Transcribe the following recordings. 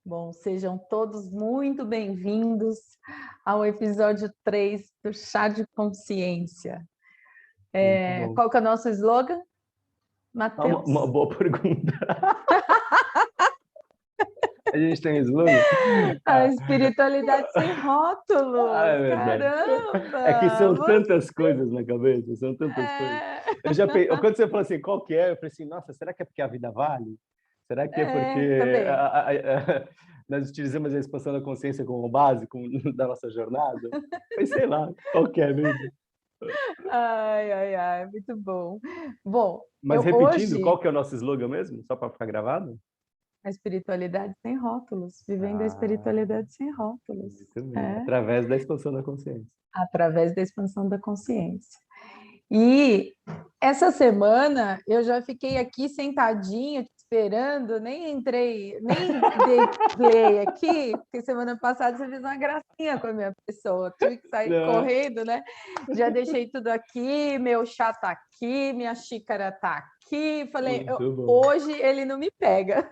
Bom, sejam todos muito bem-vindos ao episódio 3 do Chá de Consciência. Muito bom. Qual que é o nosso slogan, Matheus? Uma boa pergunta. A gente tem slogan? A espiritualidade sem rótulos, É verdade. caramba! É que são tantas coisas na cabeça, são tantas coisas. Quando você falou assim, qual que é? Eu falei assim, nossa, será que é porque a vida vale? Será que é porque Também. nós utilizamos a expansão da consciência como base da nossa jornada? Mas sei lá, qual que é mesmo? Ai, muito bom. Bom, Mas repetindo, hoje, qual que é o nosso slogan mesmo? Só para ficar gravado? a espiritualidade sem rótulos, vivendo a Ah, espiritualidade sem rótulos. muito bem. Através da expansão da consciência. Através da expansão da consciência. E essa semana eu já fiquei aqui sentadinha, te esperando, nem entrei, nem dei play aqui, porque semana passada você fez uma gracinha com a minha pessoa, tive que sair Não. correndo, né? Já deixei tudo aqui, meu chá tá aqui, minha xícara tá aqui, falei, Muito bom. hoje ele não me pega.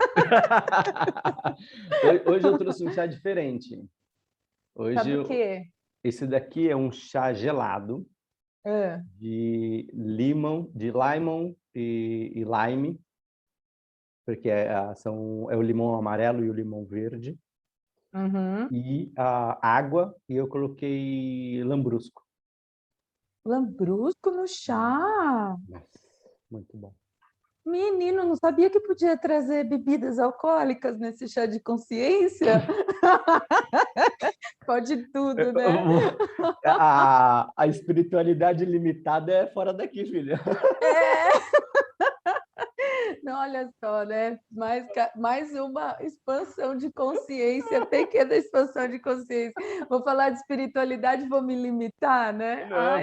Hoje eu trouxe um chá diferente. Sabe o quê? Esse daqui é um chá gelado Ah, de limão e lime, porque é o limão amarelo e o limão verde, uhum. e a água, e eu coloquei lambrusco. Lambrusco no chá. Nossa, muito bom. Menino, não sabia que podia trazer bebidas alcoólicas nesse chá de consciência? Pode tudo, né? A espiritualidade limitada é fora daqui, filha. É. Não, olha só, né? Mais uma expansão de consciência, pequena expansão de consciência. Vou falar de espiritualidade, vou me limitar, né? Não, pô, não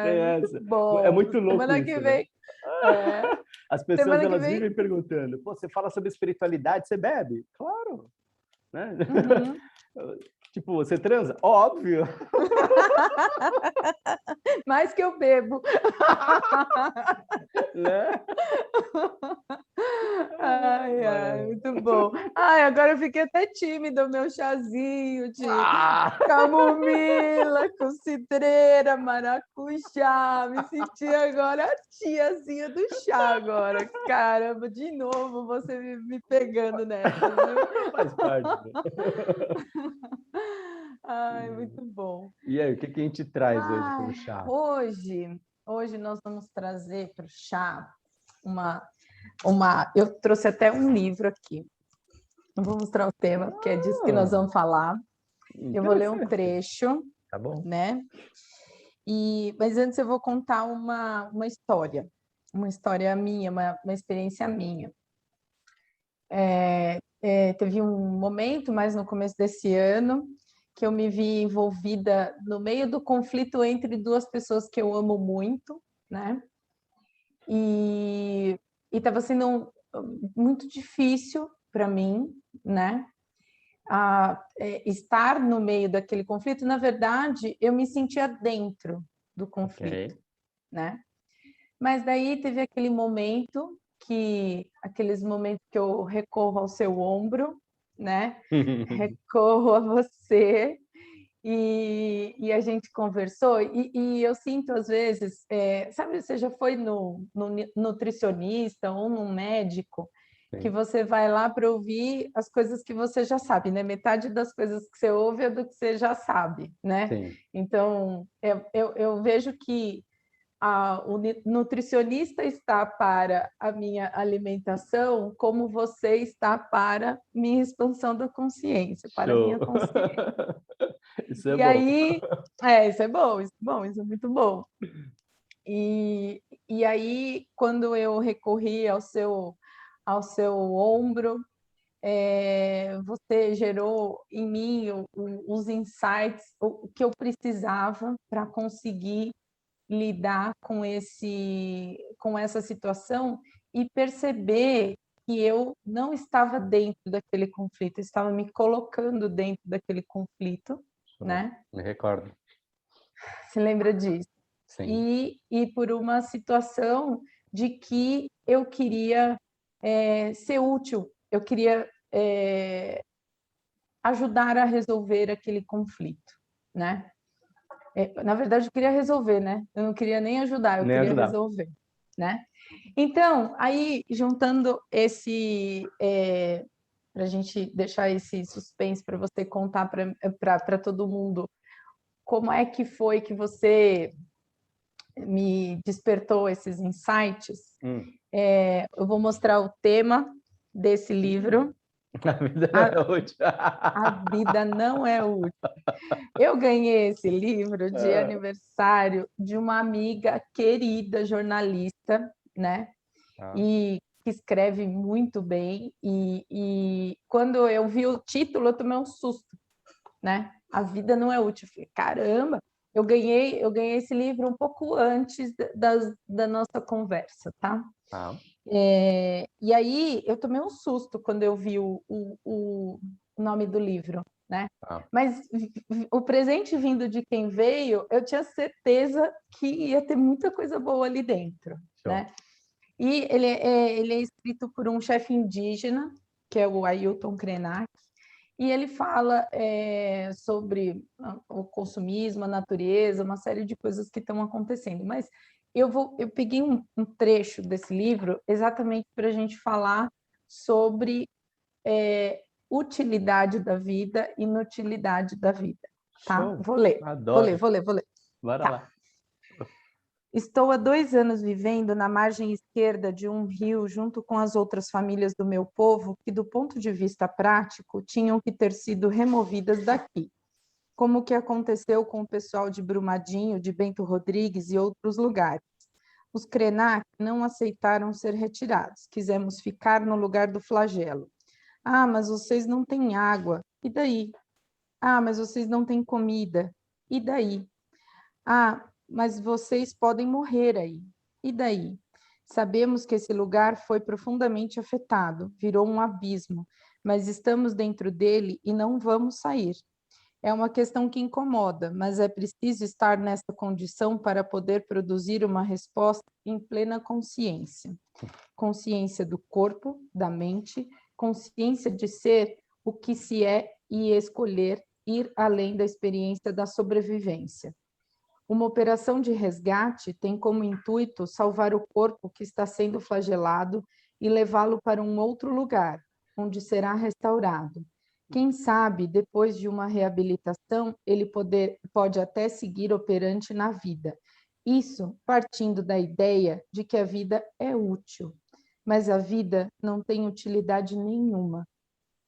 tem Muito essa. É bom. muito louco Semana que isso, né? vem, é, As pessoas, semana que elas vem. vivem perguntando, pô, você fala sobre espiritualidade, você bebe? Claro, né? Uhum. Tipo, você transa? Óbvio. Mais que eu bebo. Né? Muito bom. Agora eu fiquei até tímida, o meu chazinho de Ah! camomila com cidreira, maracujá. Me senti agora a tiazinha do chá agora. Caramba, de novo você me pegando nessa, viu? Faz parte. Né? Muito bom. E aí, o que a gente traz hoje para Ai, o chá? hoje nós vamos trazer para o chá eu trouxe até um livro aqui. Não vou mostrar o tema, porque é disso que nós vamos falar. Eu vou ler um Interessante. trecho, Tá bom. né? Mas antes eu vou contar uma história minha, uma experiência minha. Teve um momento, mais no começo desse ano, que eu me vi envolvida no meio do conflito entre duas pessoas que eu amo muito, né? E estava sendo muito difícil para mim, né? Estar no meio daquele conflito. Na verdade, eu me sentia dentro do conflito, Ok. né? Mas daí teve aqueles momentos que eu recorro ao seu ombro, né? Recorro a você e a gente conversou e eu sinto às vezes, sabe, você já foi no nutricionista ou num médico que Sim. você vai lá para ouvir as coisas que você já sabe, né? Metade das coisas que você ouve é do que você já sabe, né? Sim. Então, eu vejo que o nutricionista está para a minha alimentação, como você está para minha expansão da consciência, para a Show. minha consciência. Isso é E bom. aí, isso é bom, isso é muito bom. E aí, quando eu recorri ao seu ombro, você gerou em mim os insights, o que eu precisava para conseguir lidar com essa situação e perceber que eu não estava dentro daquele conflito, estava me colocando dentro daquele conflito, Show. né? Me recordo. Se lembra disso? Sim. E por uma situação de que eu queria ser útil, eu queria ajudar a resolver aquele conflito, né? Na verdade, eu queria resolver, né? Eu não queria nem ajudar, eu Nem queria ajudar. resolver, né? Então, aí, juntando para a gente deixar esse suspense para você contar para todo mundo como é que foi que você me despertou esses insights, eu vou mostrar o tema desse livro. A vida não é útil. A vida não é útil. Eu ganhei esse livro de aniversário de uma amiga querida, jornalista, né? E que escreve muito bem. E quando eu vi o título, eu tomei um susto, né? A vida não é útil. Eu falei, caramba, eu ganhei esse livro um pouco antes da nossa conversa, tá? E aí eu tomei um susto quando eu vi o nome do livro, né? Mas o presente vindo de quem veio, eu tinha certeza que ia ter muita coisa boa ali dentro, né? E ele é escrito por um chefe indígena, que é o Ailton Krenak, e ele fala sobre o consumismo, a natureza, uma série de coisas que estão acontecendo. Mas eu peguei um trecho desse livro exatamente para a gente falar sobre utilidade da vida e inutilidade da vida. Tá? Show. Vou ler. Adoro. Vou ler. Bora tá. lá. Estou há 2 anos vivendo na margem esquerda de um rio junto com as outras famílias do meu povo que, do ponto de vista prático, tinham que ter sido removidas daqui, como o que aconteceu com o pessoal de Brumadinho, de Bento Rodrigues e outros lugares. Os Krenak não aceitaram ser retirados, quisemos ficar no lugar do flagelo. Ah, mas vocês não têm água, e daí? Ah, mas vocês não têm comida, e daí? Ah, mas vocês podem morrer aí. E daí? Sabemos que esse lugar foi profundamente afetado, virou um abismo, mas estamos dentro dele e não vamos sair. É uma questão que incomoda, mas é preciso estar nessa condição para poder produzir uma resposta em plena consciência. Consciência do corpo, da mente, consciência de ser o que se é e escolher ir além da experiência da sobrevivência. Uma operação de resgate tem como intuito salvar o corpo que está sendo flagelado e levá-lo para um outro lugar, onde será restaurado. Quem sabe, depois de uma reabilitação, ele pode até seguir operante na vida. Isso partindo da ideia de que a vida é útil. Mas a vida não tem utilidade nenhuma.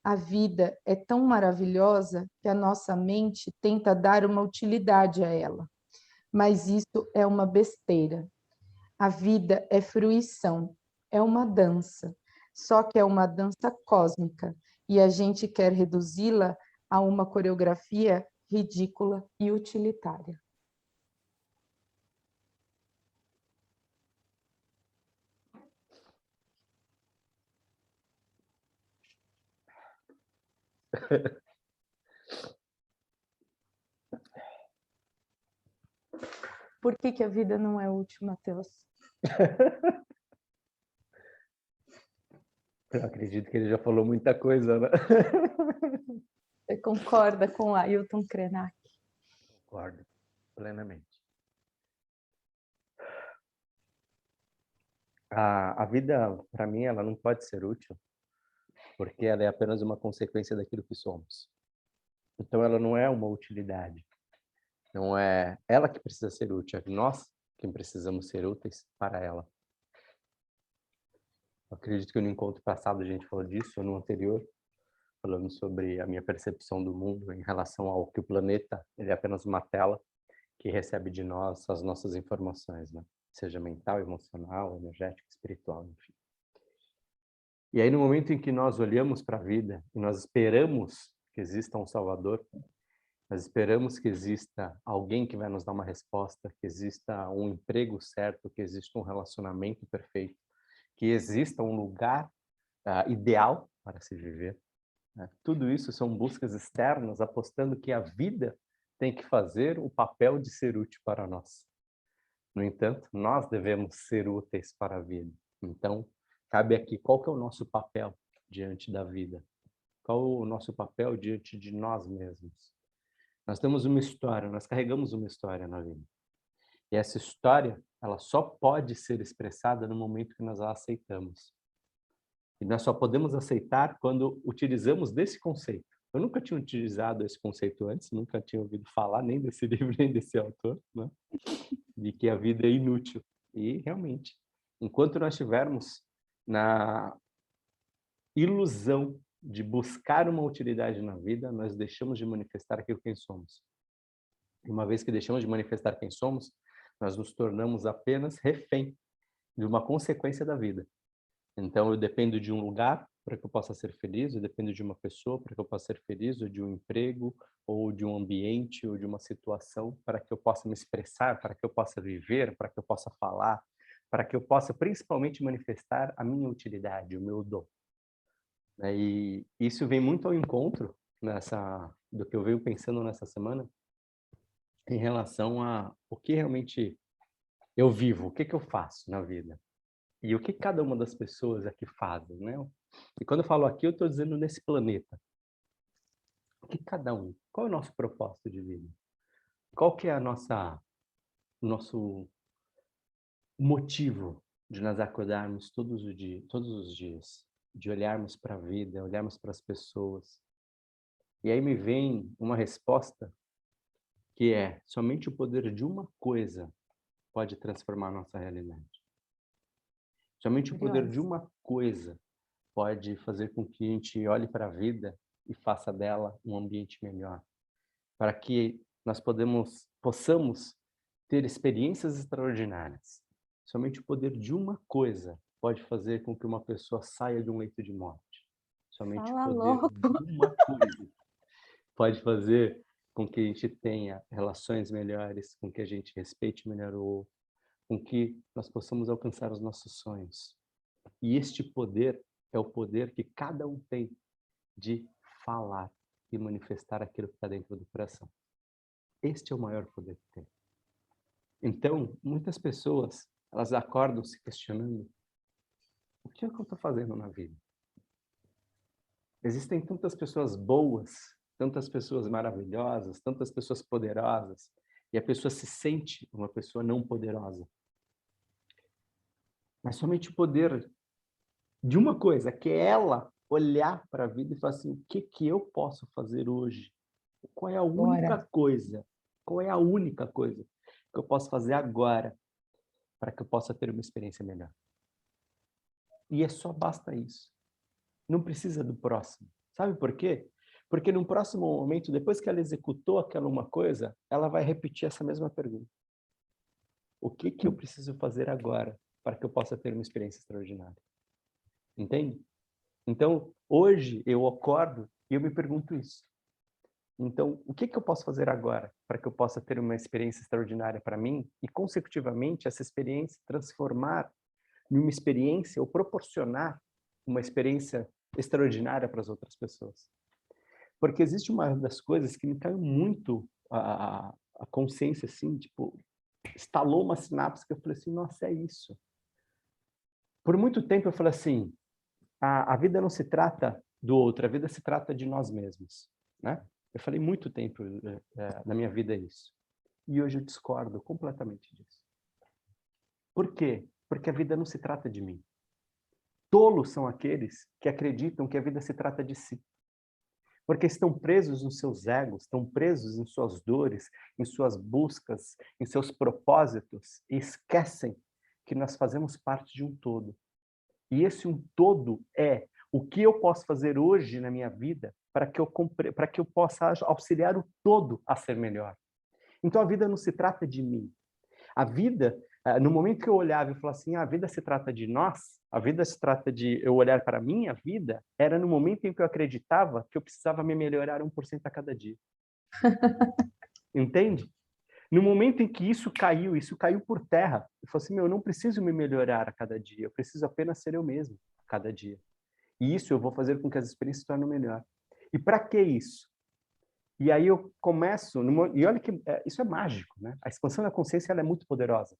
A vida é tão maravilhosa que a nossa mente tenta dar uma utilidade a ela. Mas isso é uma besteira. A vida é fruição, é uma dança, só que é uma dança cósmica, e a gente quer reduzi-la a uma coreografia ridícula e utilitária. Por que a vida não é útil, Matheus? Eu acredito que ele já falou muita coisa, né? Você concorda com Ailton Krenak? Concordo plenamente. A vida, para mim, ela não pode ser útil, porque ela é apenas uma consequência daquilo que somos. Então, ela não é uma utilidade. Não é ela que precisa ser útil, é nós que precisamos ser úteis para ela. Eu acredito que no encontro passado a gente falou disso, ou no anterior, falando sobre a minha percepção do mundo em relação ao que o planeta, ele é apenas uma tela que recebe de nós as nossas informações, né? Seja mental, emocional, energética, espiritual, enfim. E aí no momento em que nós olhamos para a vida e nós esperamos que exista um Salvador, nós esperamos que exista alguém que vai nos dar uma resposta, que exista um emprego certo, que exista um relacionamento perfeito, que exista um lugar ideal para se viver. Né? Tudo isso são buscas externas, apostando que a vida tem que fazer o papel de ser útil para nós. No entanto, nós devemos ser úteis para a vida. Então, cabe aqui, qual que é o nosso papel diante da vida? Qual o nosso papel diante de nós mesmos? Nós temos uma história, nós carregamos uma história na vida. E essa história, ela só pode ser expressada no momento que nós a aceitamos. E nós só podemos aceitar quando utilizamos desse conceito. Eu nunca tinha utilizado esse conceito antes, nunca tinha ouvido falar nem desse livro, nem desse autor, né? De que a vida é inútil. E, realmente, enquanto nós estivermos na ilusão de buscar uma utilidade na vida, nós deixamos de manifestar aquilo quem somos. E uma vez que deixamos de manifestar quem somos, nós nos tornamos apenas refém de uma consequência da vida. Então, eu dependo de um lugar para que eu possa ser feliz, eu dependo de uma pessoa para que eu possa ser feliz, ou de um emprego, ou de um ambiente, ou de uma situação para que eu possa me expressar, para que eu possa viver, para que eu possa falar, para que eu possa principalmente manifestar a minha utilidade, o meu dom. E isso vem muito ao encontro do que eu venho pensando nessa semana em relação a o que realmente eu vivo, o que eu faço na vida. E o que cada uma das pessoas aqui fazem, né? E quando eu falo aqui, eu estou dizendo nesse planeta. O que cada um, qual é o nosso propósito de vida? Qual que é o nosso motivo de nós acordarmos todos os dias, de olharmos para a vida, olharmos para as pessoas. E aí me vem uma resposta que é: somente o poder de uma coisa pode transformar a nossa realidade. Somente o poder de uma coisa pode fazer com que a gente olhe para a vida e faça dela um ambiente melhor, para que nós possamos ter experiências extraordinárias. Somente o poder de uma coisa pode fazer com que uma pessoa saia de um leito de morte. Somente o Fala poder logo. de uma coisa pode fazer com que a gente tenha relações melhores, com que a gente respeite melhor o outro, com que nós possamos alcançar os nossos sonhos. E este poder é o poder que cada um tem de falar e manifestar aquilo que está dentro do coração. Este é o maior poder que tem. Então, muitas pessoas, elas acordam se questionando: o que é que eu estou fazendo na vida? Existem tantas pessoas boas, tantas pessoas maravilhosas, tantas pessoas poderosas, e a pessoa se sente uma pessoa não poderosa. Mas somente o poder de uma coisa, que é ela olhar para a vida e falar assim: o que eu posso fazer hoje? Qual é a única coisa? Qual é a única coisa que eu posso fazer agora para que eu possa ter uma experiência melhor? E só basta isso. Não precisa do próximo. Sabe por quê? Porque no próximo momento, depois que ela executou aquela uma coisa, ela vai repetir essa mesma pergunta: o que eu preciso fazer agora para que eu possa ter uma experiência extraordinária? Entende? Então, hoje eu acordo e eu me pergunto isso. Então, o que eu posso fazer agora para que eu possa ter uma experiência extraordinária para mim e, consecutivamente, essa experiência transformar em uma experiência ou proporcionar uma experiência extraordinária para as outras pessoas? Porque existe uma das coisas que me caiu muito a consciência, assim, tipo, estalou uma sinapse que eu falei assim: nossa, é isso. Por muito tempo eu falei assim: a vida não se trata do outro, a vida se trata de nós mesmos, né? Eu falei muito tempo na minha vida isso. E hoje eu discordo completamente disso. Por quê? Porque a vida não se trata de mim. Tolos são aqueles que acreditam que a vida se trata de si. Porque estão presos nos seus egos, estão presos em suas dores, em suas buscas, em seus propósitos, e esquecem que nós fazemos parte de um todo. E esse um todo é o que eu posso fazer hoje na minha vida para que eu possa auxiliar o todo a ser melhor. Então a vida não se trata de mim. A vida, no momento que eu olhava e falava assim: a vida se trata de nós, a vida se trata de eu olhar para a minha vida, era no momento em que eu acreditava que eu precisava me melhorar 1% a cada dia. Entende? No momento em que isso caiu por terra, eu falei assim: eu não preciso me melhorar a cada dia, eu preciso apenas ser eu mesmo a cada dia. E isso eu vou fazer com que as experiências se tornem melhor. E para que isso? E aí eu começo, e olha que isso é mágico, né? A expansão da consciência ela é muito poderosa.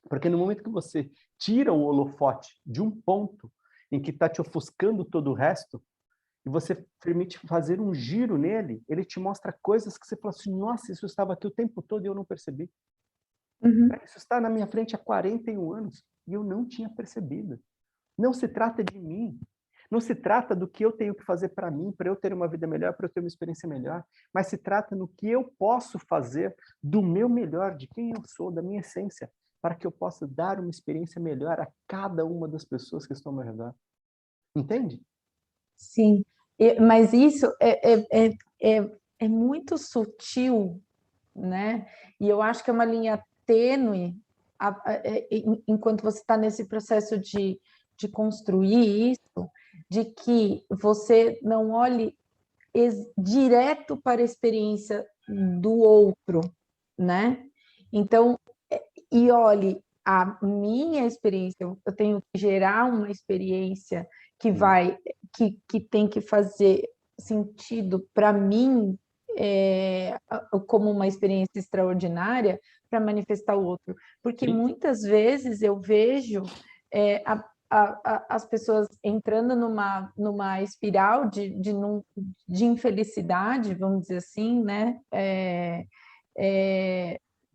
Porque no momento que você tira o holofote de um ponto em que está te ofuscando todo o resto, e você permite fazer um giro nele, ele te mostra coisas que você fala assim, nossa, isso estava aqui o tempo todo e eu não percebi. Uhum. Isso está na minha frente há 41 anos e eu não tinha percebido. Não se trata de mim. Não se trata do que eu tenho que fazer para mim, para eu ter uma vida melhor, para eu ter uma experiência melhor, mas se trata no que eu posso fazer do meu melhor, de quem eu sou, da minha essência, para que eu possa dar uma experiência melhor a cada uma das pessoas que estão ao meu redor. Entende? Sim, mas isso é muito sutil, né? E eu acho que é uma linha tênue enquanto você está nesse processo de construir isso, de que você não olhe direto para a experiência do outro, né? Então, e olhe a minha experiência, eu tenho que gerar uma experiência que vai, que tem que fazer sentido para mim, como uma experiência extraordinária para manifestar o outro, porque Sim. muitas vezes eu vejo as pessoas entrando numa espiral de infelicidade, vamos dizer assim, né?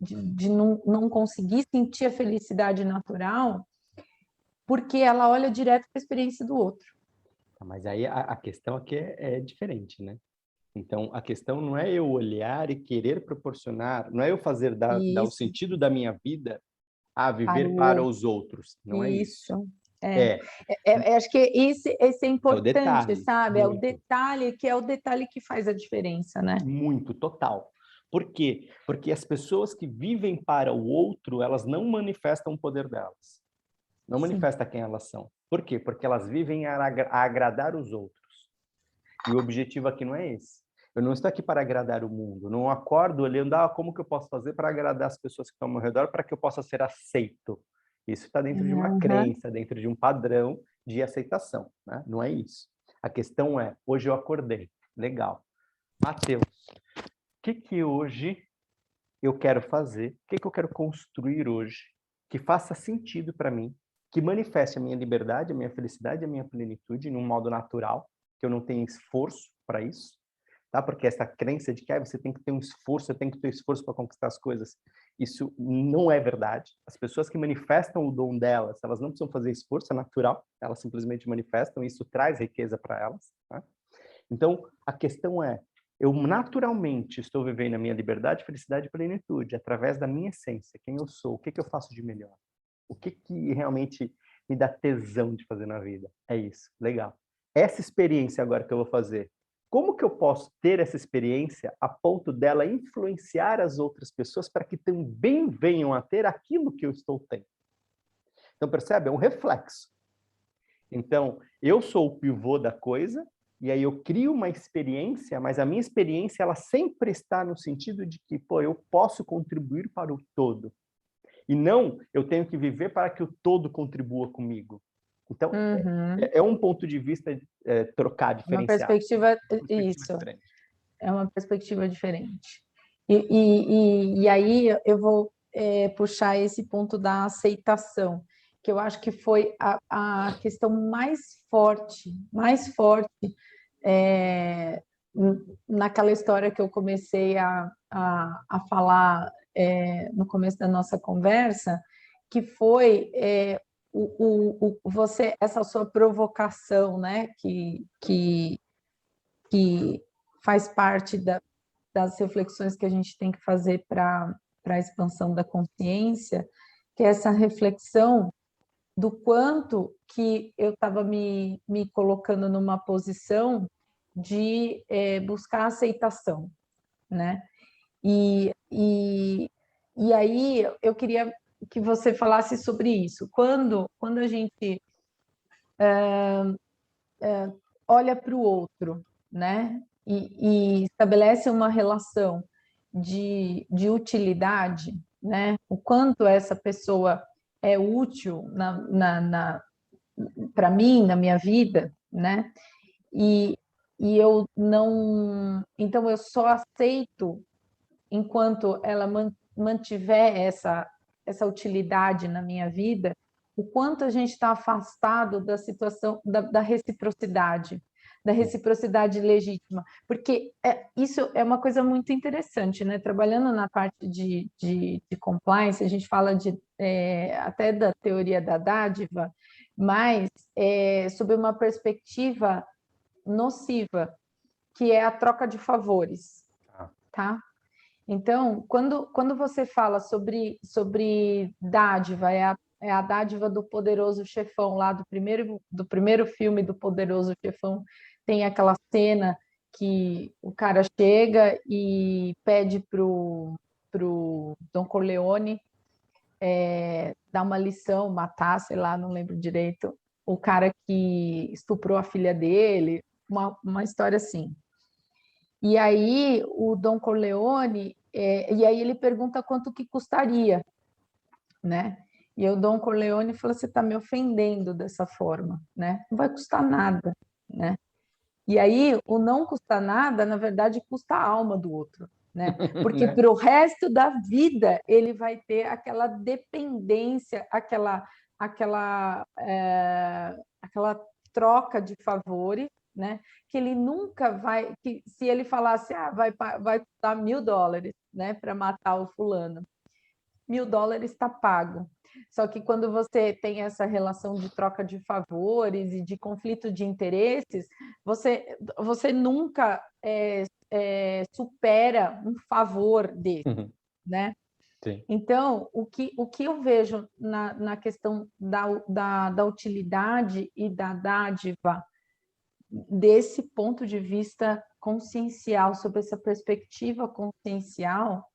De não conseguir sentir a felicidade natural, porque ela olha direto para a experiência do outro. Mas aí a questão aqui é diferente, né? Então, a questão não é eu olhar e querer proporcionar, não é eu fazer dar o Isso, sentido da minha vida a para viver o para outro. os outros. Não é isso. Isso. É, Acho que esse é é o importante, detalhe, sabe? É o muito, detalhe que é o detalhe que faz a diferença, né? muito, total. Por quê? Porque as pessoas que vivem para o outro, elas não manifestam o poder delas. Não Sim. manifestam quem elas são. Por quê? Porque elas vivem a agradar os outros. E o objetivo aqui não é esse. Eu não estou aqui para agradar o mundo. Não acordo olhando, como que eu posso fazer para agradar as pessoas que estão ao meu redor para que eu possa ser aceito. Isso está dentro de uma Uhum. crença, dentro de um padrão de aceitação, né? Não é isso. A questão é, hoje eu acordei. Legal. Mateus, o que hoje eu quero fazer? O que eu quero construir hoje que faça sentido para mim, que manifeste a minha liberdade, a minha felicidade, a minha plenitude num modo natural, que eu não tenha esforço para isso, tá? Porque essa crença de que você tem que ter um esforço, você tem que ter esforço para conquistar as coisas, isso não é verdade. As pessoas que manifestam o dom delas, elas não precisam fazer esforço, é natural, elas simplesmente manifestam, e isso traz riqueza para elas, tá? Então, a questão é, eu naturalmente estou vivendo a minha liberdade, felicidade e plenitude através da minha essência, quem eu sou, o que eu faço de melhor, o que realmente me dá tesão de fazer na vida. É isso, legal. Essa experiência agora que eu vou fazer, como que eu posso ter essa experiência a ponto dela influenciar as outras pessoas para que também venham a ter aquilo que eu estou tendo? Então, percebe? É um reflexo. Então, eu sou o pivô da coisa, e aí eu crio uma experiência, mas a minha experiência ela sempre está no sentido de que, eu posso contribuir para o todo. E não eu tenho que viver para que o todo contribua comigo. Então, Uhum. é um ponto de vista trocar, Uma diferenciar. perspectiva, Uma perspectiva isso, diferente. é uma perspectiva diferente. E aí eu vou puxar esse ponto da aceitação, que eu acho que foi a questão mais forte naquela história que eu comecei a falar no começo da nossa conversa, que foi você, essa sua provocação, né, que faz parte das reflexões que a gente tem que fazer para a expansão da consciência, que é essa reflexão do quanto que eu estava me colocando numa posição de buscar aceitação, né? E aí eu queria que você falasse sobre isso. Quando a gente olha para o outro, né? E estabelece uma relação de utilidade, né? O quanto essa pessoa é útil para mim, na minha vida, né? E, e eu não. Então, eu só aceito enquanto ela mantiver essa utilidade na minha vida, o quanto a gente está afastado da situação da reciprocidade, da reciprocidade legítima, porque isso é uma coisa muito interessante, né? Trabalhando na parte de compliance, a gente fala até da teoria da dádiva, mas sob uma perspectiva nociva, que é a troca de favores, tá? Então, quando você fala sobre dádiva, é a dádiva do Poderoso Chefão, lá do primeiro filme do Poderoso Chefão, tem aquela cena que o cara chega e pede pro Don Corleone dar uma lição, matar, sei lá, não lembro direito, o cara que estuprou a filha dele, uma história assim. E aí o Don Corleone, e aí ele pergunta quanto que custaria, né? E o Don Corleone falou: você está me ofendendo dessa forma, né? Não vai custar nada, né? E aí o não custa nada, na verdade, custa a alma do outro, né? Porque para o resto da vida ele vai ter aquela dependência, aquela troca de favores, né? Que ele nunca vai, que se ele falasse, vai custar $1.000, né, para matar o fulano, $1.000 está pago. Só que quando você tem essa relação de troca de favores e de conflito de interesses, você nunca supera um favor desse, né? Sim. Então, o que eu vejo na questão da utilidade e da dádiva, desse ponto de vista consciencial, sobre essa perspectiva consciencial,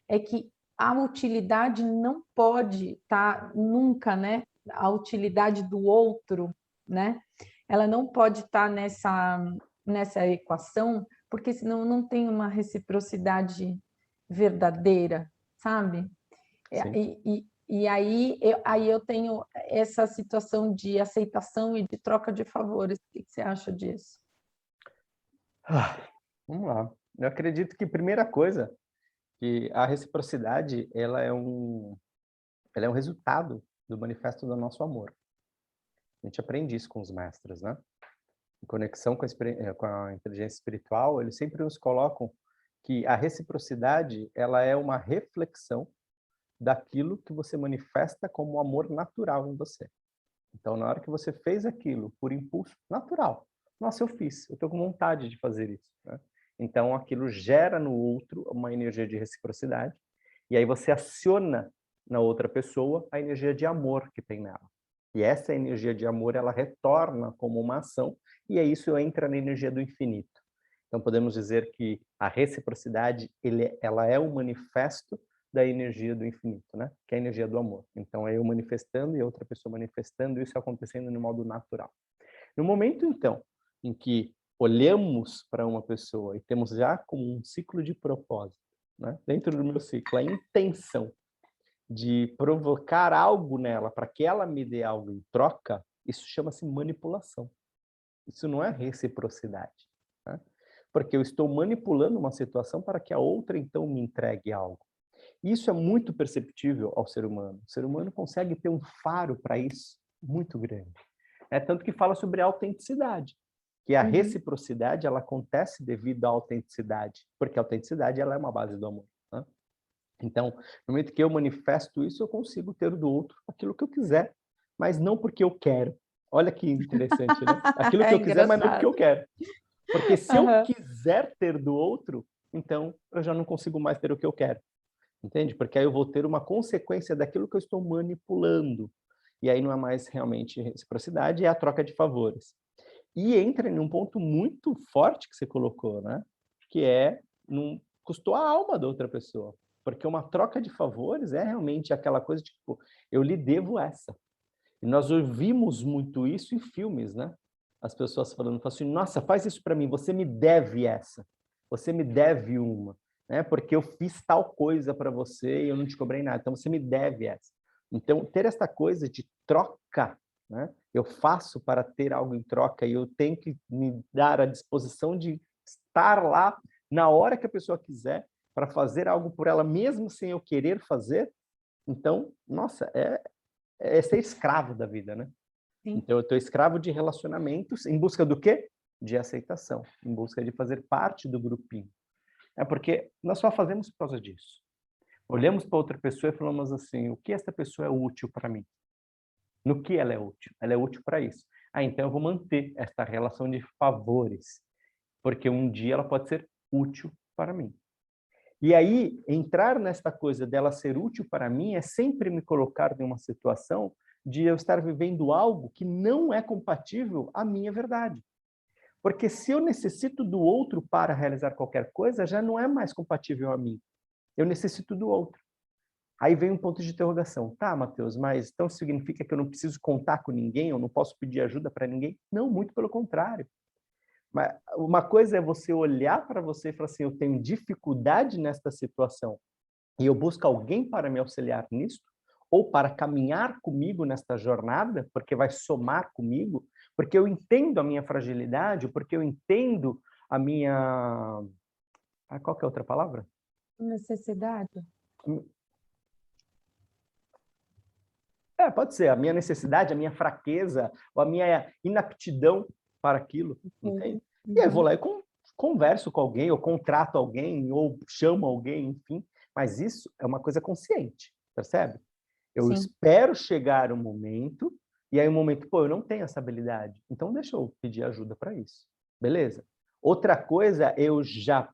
é que a utilidade não pode estar nunca, né? A utilidade do outro, né? Ela não pode estar nessa equação, porque senão não tem uma reciprocidade verdadeira, sabe? E aí eu tenho essa situação de aceitação e de troca de favores. O que você acha disso? Vamos lá. Eu acredito que, primeira coisa, que a reciprocidade ela é um resultado do manifesto do nosso amor. A gente aprende isso com os mestres, né? Em conexão com a inteligência espiritual, eles sempre nos colocam que a reciprocidade ela é uma reflexão daquilo que você manifesta como amor natural em você. Então, na hora que você fez aquilo por impulso natural, nossa, eu fiz, eu estou com vontade de fazer isso, né? Então, aquilo gera no outro uma energia de reciprocidade, e aí você aciona na outra pessoa a energia de amor que tem nela. E essa energia de amor, ela retorna como uma ação, e aí isso entra na energia do infinito. Então, podemos dizer que a reciprocidade, ela é o manifesto da energia do infinito, né? Que é a energia do amor. Então, é eu manifestando e a outra pessoa manifestando, isso acontecendo de modo natural. No momento, então, em que olhamos para uma pessoa e temos já como um ciclo de propósito, né? Dentro do meu ciclo, a intenção de provocar algo nela para que ela me dê algo em troca, isso chama-se manipulação. Isso não é reciprocidade, né? Porque eu estou manipulando uma situação para que a outra, então, me entregue algo. Isso é muito perceptível ao ser humano. O ser humano consegue ter um faro para isso muito grande. É tanto que fala sobre a autenticidade, que a reciprocidade ela acontece devido à autenticidade, porque a autenticidade ela é uma base do amor, né? Então, no momento que eu manifesto isso, eu consigo ter do outro aquilo que eu quiser, mas não porque eu quero. Olha que interessante, né? Aquilo que eu quiser, mas não porque eu quero. Porque se eu quiser ter do outro, então eu já não consigo mais ter o que eu quero. Entende? Porque aí eu vou ter uma consequência daquilo que eu estou manipulando. E aí não é mais realmente reciprocidade, é a troca de favores. E entra em um ponto muito forte que você colocou, né? Que custou a alma da outra pessoa. Porque uma troca de favores é realmente aquela coisa tipo, eu lhe devo essa. E nós ouvimos muito isso em filmes, né? As pessoas falando assim, nossa, faz isso para mim, você me deve essa. Você me deve uma. Né? Porque eu fiz tal coisa para você e eu não te cobrei nada, então você me deve essa. Então, ter essa coisa de troca, né? Eu faço para ter algo em troca e eu tenho que me dar a disposição de estar lá na hora que a pessoa quiser para fazer algo por ela, mesmo sem eu querer fazer. Então, nossa, é ser escravo da vida, né? Sim. Então, eu estou escravo de relacionamentos em busca do quê? de aceitação, em busca de fazer parte do grupinho. É porque nós só fazemos por causa disso. Olhamos para outra pessoa e falamos assim, o que essa pessoa é útil para mim? No que ela é útil? Ela é útil para isso. Ah, então eu vou manter esta relação de favores, porque um dia ela pode ser útil para mim. E aí, entrar nesta coisa dela ser útil para mim é sempre me colocar em uma situação de eu estar vivendo algo que não é compatível à minha verdade. Porque se eu necessito do outro para realizar qualquer coisa, já não é mais compatível a mim. Eu necessito do outro. Aí vem um ponto de interrogação. Tá, Matheus, mas então significa que eu não preciso contar com ninguém, eu não posso pedir ajuda para ninguém? Não, muito pelo contrário. Mas uma coisa é você olhar para você e falar assim, eu tenho dificuldade nesta situação e eu busco alguém para me auxiliar nisso, ou para caminhar comigo nesta jornada, porque vai somar comigo, porque eu entendo a minha fragilidade, porque eu entendo a minha... qual que é a outra palavra? Necessidade. Pode ser a minha necessidade, a minha fraqueza, ou a minha inaptidão para aquilo, entende? E aí eu vou lá e converso com alguém, ou contrato alguém, ou chamo alguém, enfim. Mas isso é uma coisa consciente, percebe? Eu espero chegar um momento, e aí um momento, pô, eu não tenho essa habilidade, então deixa eu pedir ajuda para isso, beleza? Outra coisa é eu já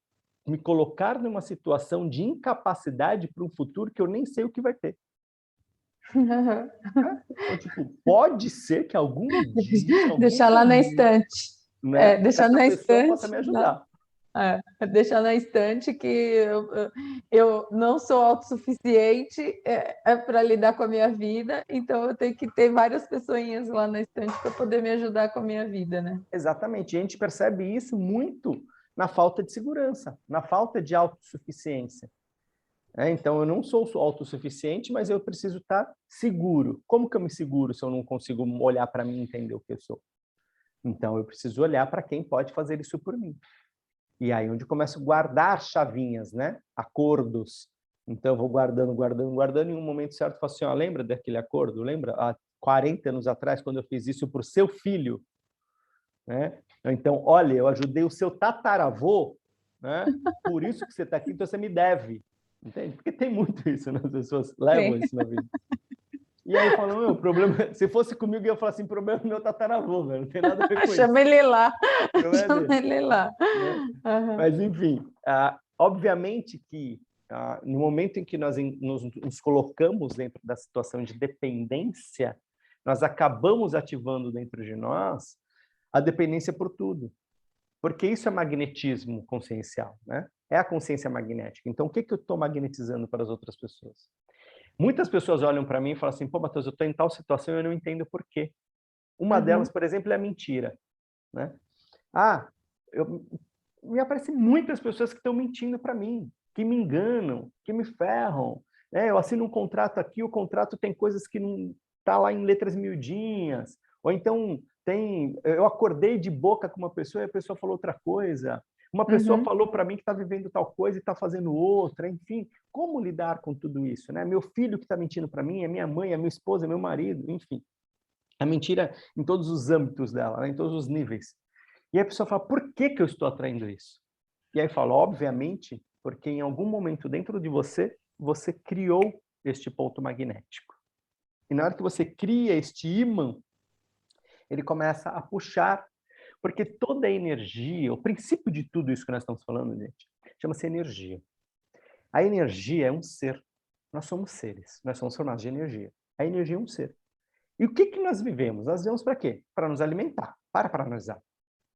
me colocar numa situação de incapacidade para um futuro que eu nem sei o que vai ter. Então, tipo, pode ser que algum dia, algum deixar lá na estante. né, Deixar essa na pessoa estante. possa me ajudar. Deixar na estante que eu não sou autossuficiente para lidar com a minha vida, então eu tenho que ter várias pessoinhas lá na estante para poder me ajudar com a minha vida, né? Exatamente. E a gente percebe isso muito na falta de segurança, na falta de autossuficiência. Então, eu não sou autossuficiente, mas eu preciso estar seguro. Como que eu me seguro se eu não consigo olhar para mim e entender o que eu sou? Então, eu preciso olhar para quem pode fazer isso por mim. E aí onde eu começo a guardar chavinhas, né? Acordos. Então, eu vou guardando, guardando, guardando, e em um momento certo eu falo assim, lembra daquele acordo? Lembra? Há 40 anos atrás, quando eu fiz isso para o seu filho? Né? Então, olha, eu ajudei o seu tataravô, né? Por isso que você está aqui, então você me deve. Entende? Porque tem muito isso, né? As pessoas levam isso na vida. E aí falam, o problema, se fosse comigo, eu ia falar assim, problema é meu tataravô, velho, não tem nada a ver com isso. Chama ele lá. Chama ele lá. Né? Mas, enfim, obviamente que no momento em que nós nos colocamos dentro da situação de dependência, nós acabamos ativando dentro de nós a dependência por tudo. Porque isso é magnetismo consciencial, né? É a consciência magnética. Então, o que eu estou magnetizando para as outras pessoas? Muitas pessoas olham para mim e falam assim, pô, Matheus, eu estou em tal situação e eu não entendo por quê. Uma delas, por exemplo, é a mentira. Né? Me aparecem muitas pessoas que estão mentindo para mim, que me enganam, que me ferram. Né? Eu assino um contrato aqui, o contrato tem coisas que não tá lá em letras miudinhas. Ou então eu acordei de boca com uma pessoa e a pessoa falou outra coisa. Uma pessoa falou para mim que está vivendo tal coisa e está fazendo outra. Enfim, como lidar com tudo isso? Né? Meu filho que está mentindo para mim, é minha mãe, é minha esposa, é meu marido, enfim. A mentira em todos os âmbitos dela, né? Em todos os níveis. E aí a pessoa fala, por que eu estou atraindo isso? E aí fala, obviamente, porque em algum momento dentro de você, você criou este ponto magnético. E na hora que você cria este ímã, ele começa a puxar, porque toda a energia, o princípio de tudo isso que nós estamos falando, gente, chama-se energia. A energia é um ser. Nós somos seres, nós somos formados de energia. A energia é um ser. E o que nós vivemos? Nós vivemos para quê? Para nos alimentar. Para analisar.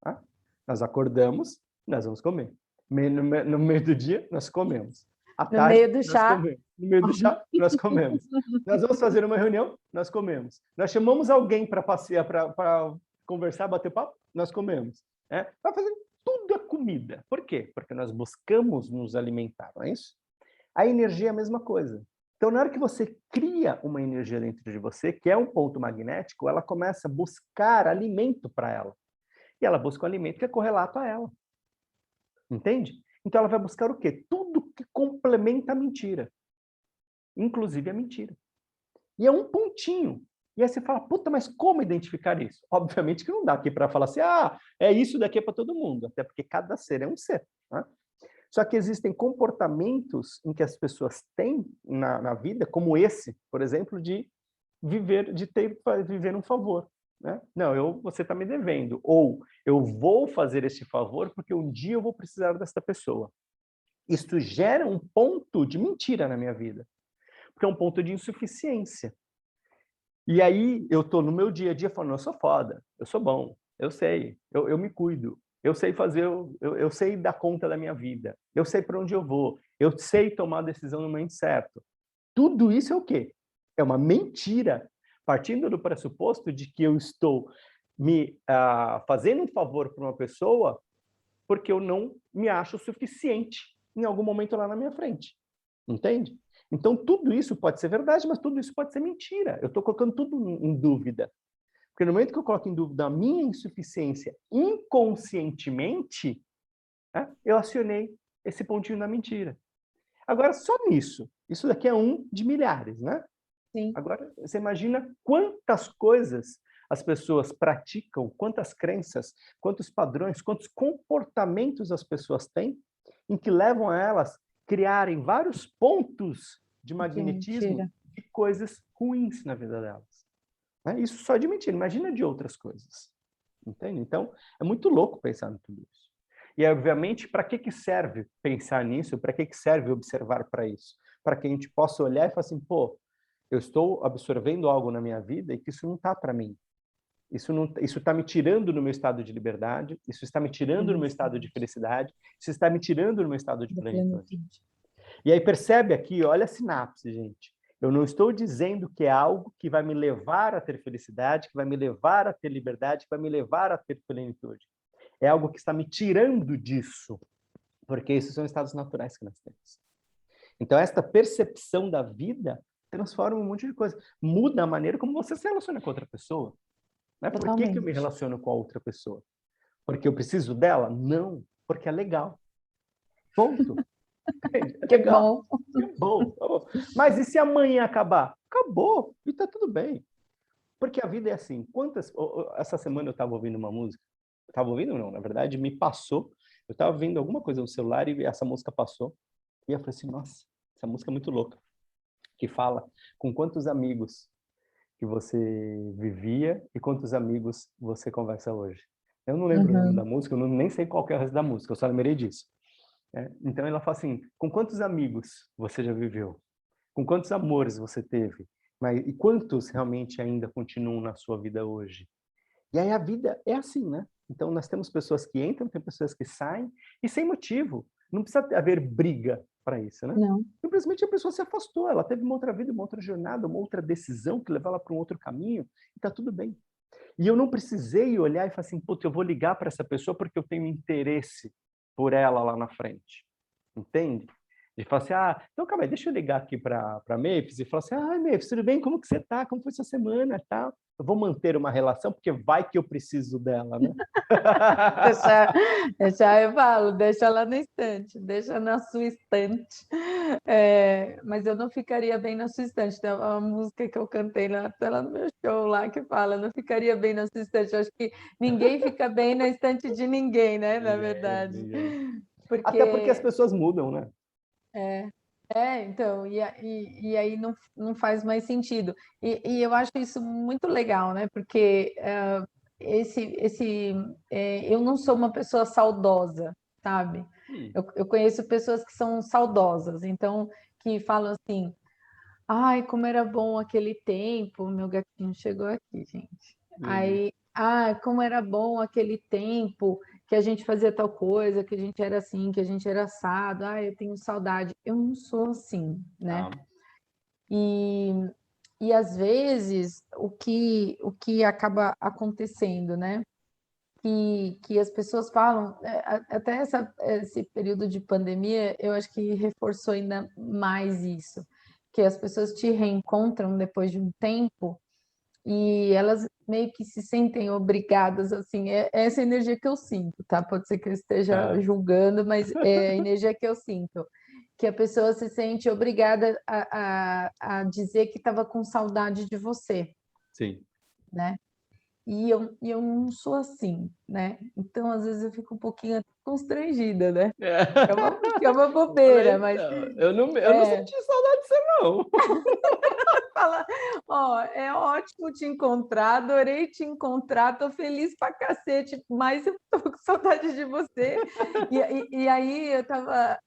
Tá? Nós acordamos, nós vamos comer. No meio do dia, nós comemos. À No tarde, meio do nós chá. comemos. No meio do chá, nós comemos. Nós vamos fazer uma reunião, nós comemos. Nós chamamos alguém para passear, para conversar, bater papo, nós comemos. Vai fazer tudo a comida. Por quê? Porque nós buscamos nos alimentar, não é isso? A energia é a mesma coisa. Então, na hora que você cria uma energia dentro de você, que é um ponto magnético, ela começa a buscar alimento para ela. E ela busca um alimento que é correlato a ela. Entende? Então, ela vai buscar o quê? Tudo que complementa a mentira. Inclusive a mentira. E é um pontinho. E aí você fala, puta, mas como identificar isso? Obviamente que não dá aqui para falar assim, é isso daqui para todo mundo, até porque cada ser é um ser, né? Só que existem comportamentos em que as pessoas têm na vida, como esse, por exemplo, de viver um favor, né? Não, você está me devendo, ou eu vou fazer este favor porque um dia eu vou precisar desta pessoa. Isso gera um ponto de mentira na minha vida, porque é um ponto de insuficiência. E aí eu tô no meu dia a dia falando, eu sou foda, eu sou bom, eu sei, eu me cuido, eu sei fazer, eu sei dar conta da minha vida, eu sei para onde eu vou, eu sei tomar a decisão no momento certo. Tudo isso é o quê? É uma mentira, partindo do pressuposto de que eu estou fazendo um favor para uma pessoa porque eu não me acho suficiente em algum momento lá na minha frente. Entende? Então, tudo isso pode ser verdade, mas tudo isso pode ser mentira. Eu estou colocando tudo em dúvida. Porque no momento que eu coloco em dúvida a minha insuficiência inconscientemente, né, eu acionei esse pontinho da mentira. Agora, só nisso. Isso daqui é um de milhares, né? Sim. Agora, você imagina quantas coisas as pessoas praticam, quantas crenças, quantos padrões, quantos comportamentos as pessoas têm, em que levam a elas criarem vários pontos de magnetismo de coisas ruins na vida delas. Né? Isso só de mentira, imagina de outras coisas. Entende? Então, é muito louco pensar em tudo isso. E, obviamente, para que serve pensar nisso? Para que serve observar para isso? Para que a gente possa olhar e falar assim, pô, eu estou absorvendo algo na minha vida e que isso não está para mim. Isso está me tirando do meu estado de liberdade, isso está me tirando do meu estado de felicidade, isso está me tirando do meu estado de plenitude. E aí percebe aqui, olha a sinapse, gente. Eu não estou dizendo que é algo que vai me levar a ter felicidade, que vai me levar a ter liberdade, que vai me levar a ter plenitude. É algo que está me tirando disso, porque esses são estados naturais que nós temos. Então, esta percepção da vida transforma um monte de coisa. Muda a maneira como você se relaciona com outra pessoa. Né? Por que eu me relaciono com a outra pessoa? Porque eu preciso dela? Não, porque é legal. Ponto. É Que legal. bom. Que bom. Tá bom. Mas e se amanhã acabar? Acabou. E tá tudo bem. Porque a vida é assim. Essa semana eu estava ouvindo uma música. Estava ouvindo não, na verdade, me passou. Eu estava vendo alguma coisa no celular e essa música passou. E eu falei assim, nossa, essa música é muito louca. Que fala com quantos amigos que você vivia e quantos amigos você conversa hoje. Eu não lembro o nome da música, eu nem sei qual que é o resto da música, eu só lembrei disso. Então ela fala assim, com quantos amigos você já viveu? Com quantos amores você teve? E quantos realmente ainda continuam na sua vida hoje? E aí a vida é assim, né? Então nós temos pessoas que entram, tem pessoas que saem, e sem motivo. Não precisa haver briga para isso, né? Não. Simplesmente a pessoa se afastou, ela teve uma outra vida, uma outra jornada, uma outra decisão que levou ela para um outro caminho, e está tudo bem. E eu não precisei olhar e falar assim, puta, eu vou ligar para essa pessoa porque eu tenho interesse por ela lá na frente. Entende? De falar assim, então calma aí, deixa eu ligar aqui para Mavis e falar assim, Mavis, tudo bem? Como que você tá? Como foi sua semana? Tal. Eu vou manter uma relação porque vai que eu preciso dela, né? deixa eu falo, deixa lá na estante, deixa na sua estante. Mas eu não ficaria bem na sua estante. Tem uma música que eu cantei lá no meu show lá que fala, não ficaria bem na sua estante. Eu acho que ninguém fica bem na estante de ninguém, né? Na verdade. Ninguém. Porque... Até porque as pessoas mudam, né? Então, e aí não faz mais sentido. E eu acho isso muito legal, né? Porque eu não sou uma pessoa saudosa, sabe? Eu conheço pessoas que são saudosas, então, que falam assim, ai, como era bom aquele tempo, meu gatinho chegou aqui, gente. Aí, como era bom aquele tempo que a gente fazia tal coisa, que a gente era assim, que a gente era assado, eu tenho saudade. Eu não sou assim, né? E, e às vezes o que acaba acontecendo, né? Que as pessoas falam, até esse período de pandemia, eu acho que reforçou ainda mais isso, que as pessoas te reencontram depois de um tempo e elas meio que se sentem obrigadas, assim, é essa energia que eu sinto, tá? Pode ser que eu esteja julgando, mas é a energia que eu sinto, que a pessoa se sente obrigada a dizer que estava com saudade de você. Sim. né? E eu não sou assim, né? Então, às vezes, eu fico um pouquinho constrangida, né? É. Que é uma Eu falei, bobeira, mas então, eu não é, senti saudade de você, não. fala, ó, é ótimo te encontrar, adorei te encontrar, tô feliz pra cacete, mas eu tô com saudade de você. E aí eu tava,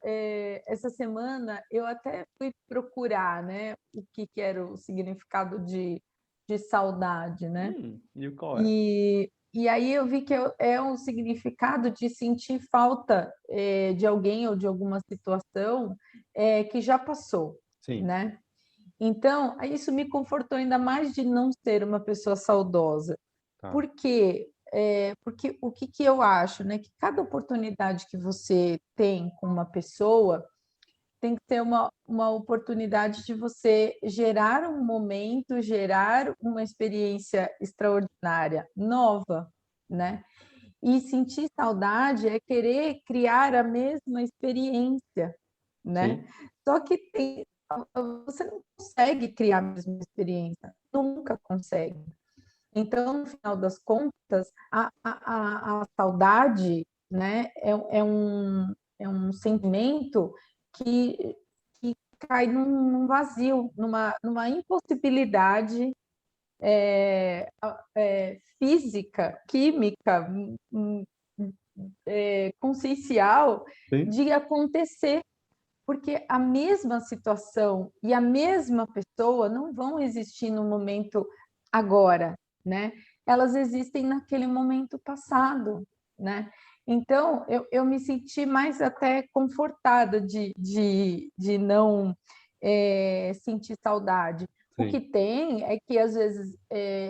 essa semana eu até fui procurar, né, o que que era o significado de saudade, né? E qual é? E aí eu vi que é um significado de sentir falta de alguém ou de alguma situação que já passou, Sim, né? Então, isso me confortou ainda mais de não ser uma pessoa saudosa. tá. Por quê? Porque o que que eu acho, né? Que cada oportunidade que você tem com uma pessoa tem que ser uma oportunidade de você gerar um momento, gerar uma experiência extraordinária, nova, né? E sentir saudade é querer criar a mesma experiência, né? Sim, Só que você não consegue criar a mesma experiência, nunca consegue. Então, no final das contas, a saudade, né, é um sentimento que, que cai num vazio, numa impossibilidade física, química, consciencial sim, de acontecer, porque a mesma situação e a mesma pessoa não vão existir no momento agora, né? Elas existem naquele momento passado, né? Então, eu me senti mais até confortada de não sentir saudade. O que sim. tem é que, às vezes,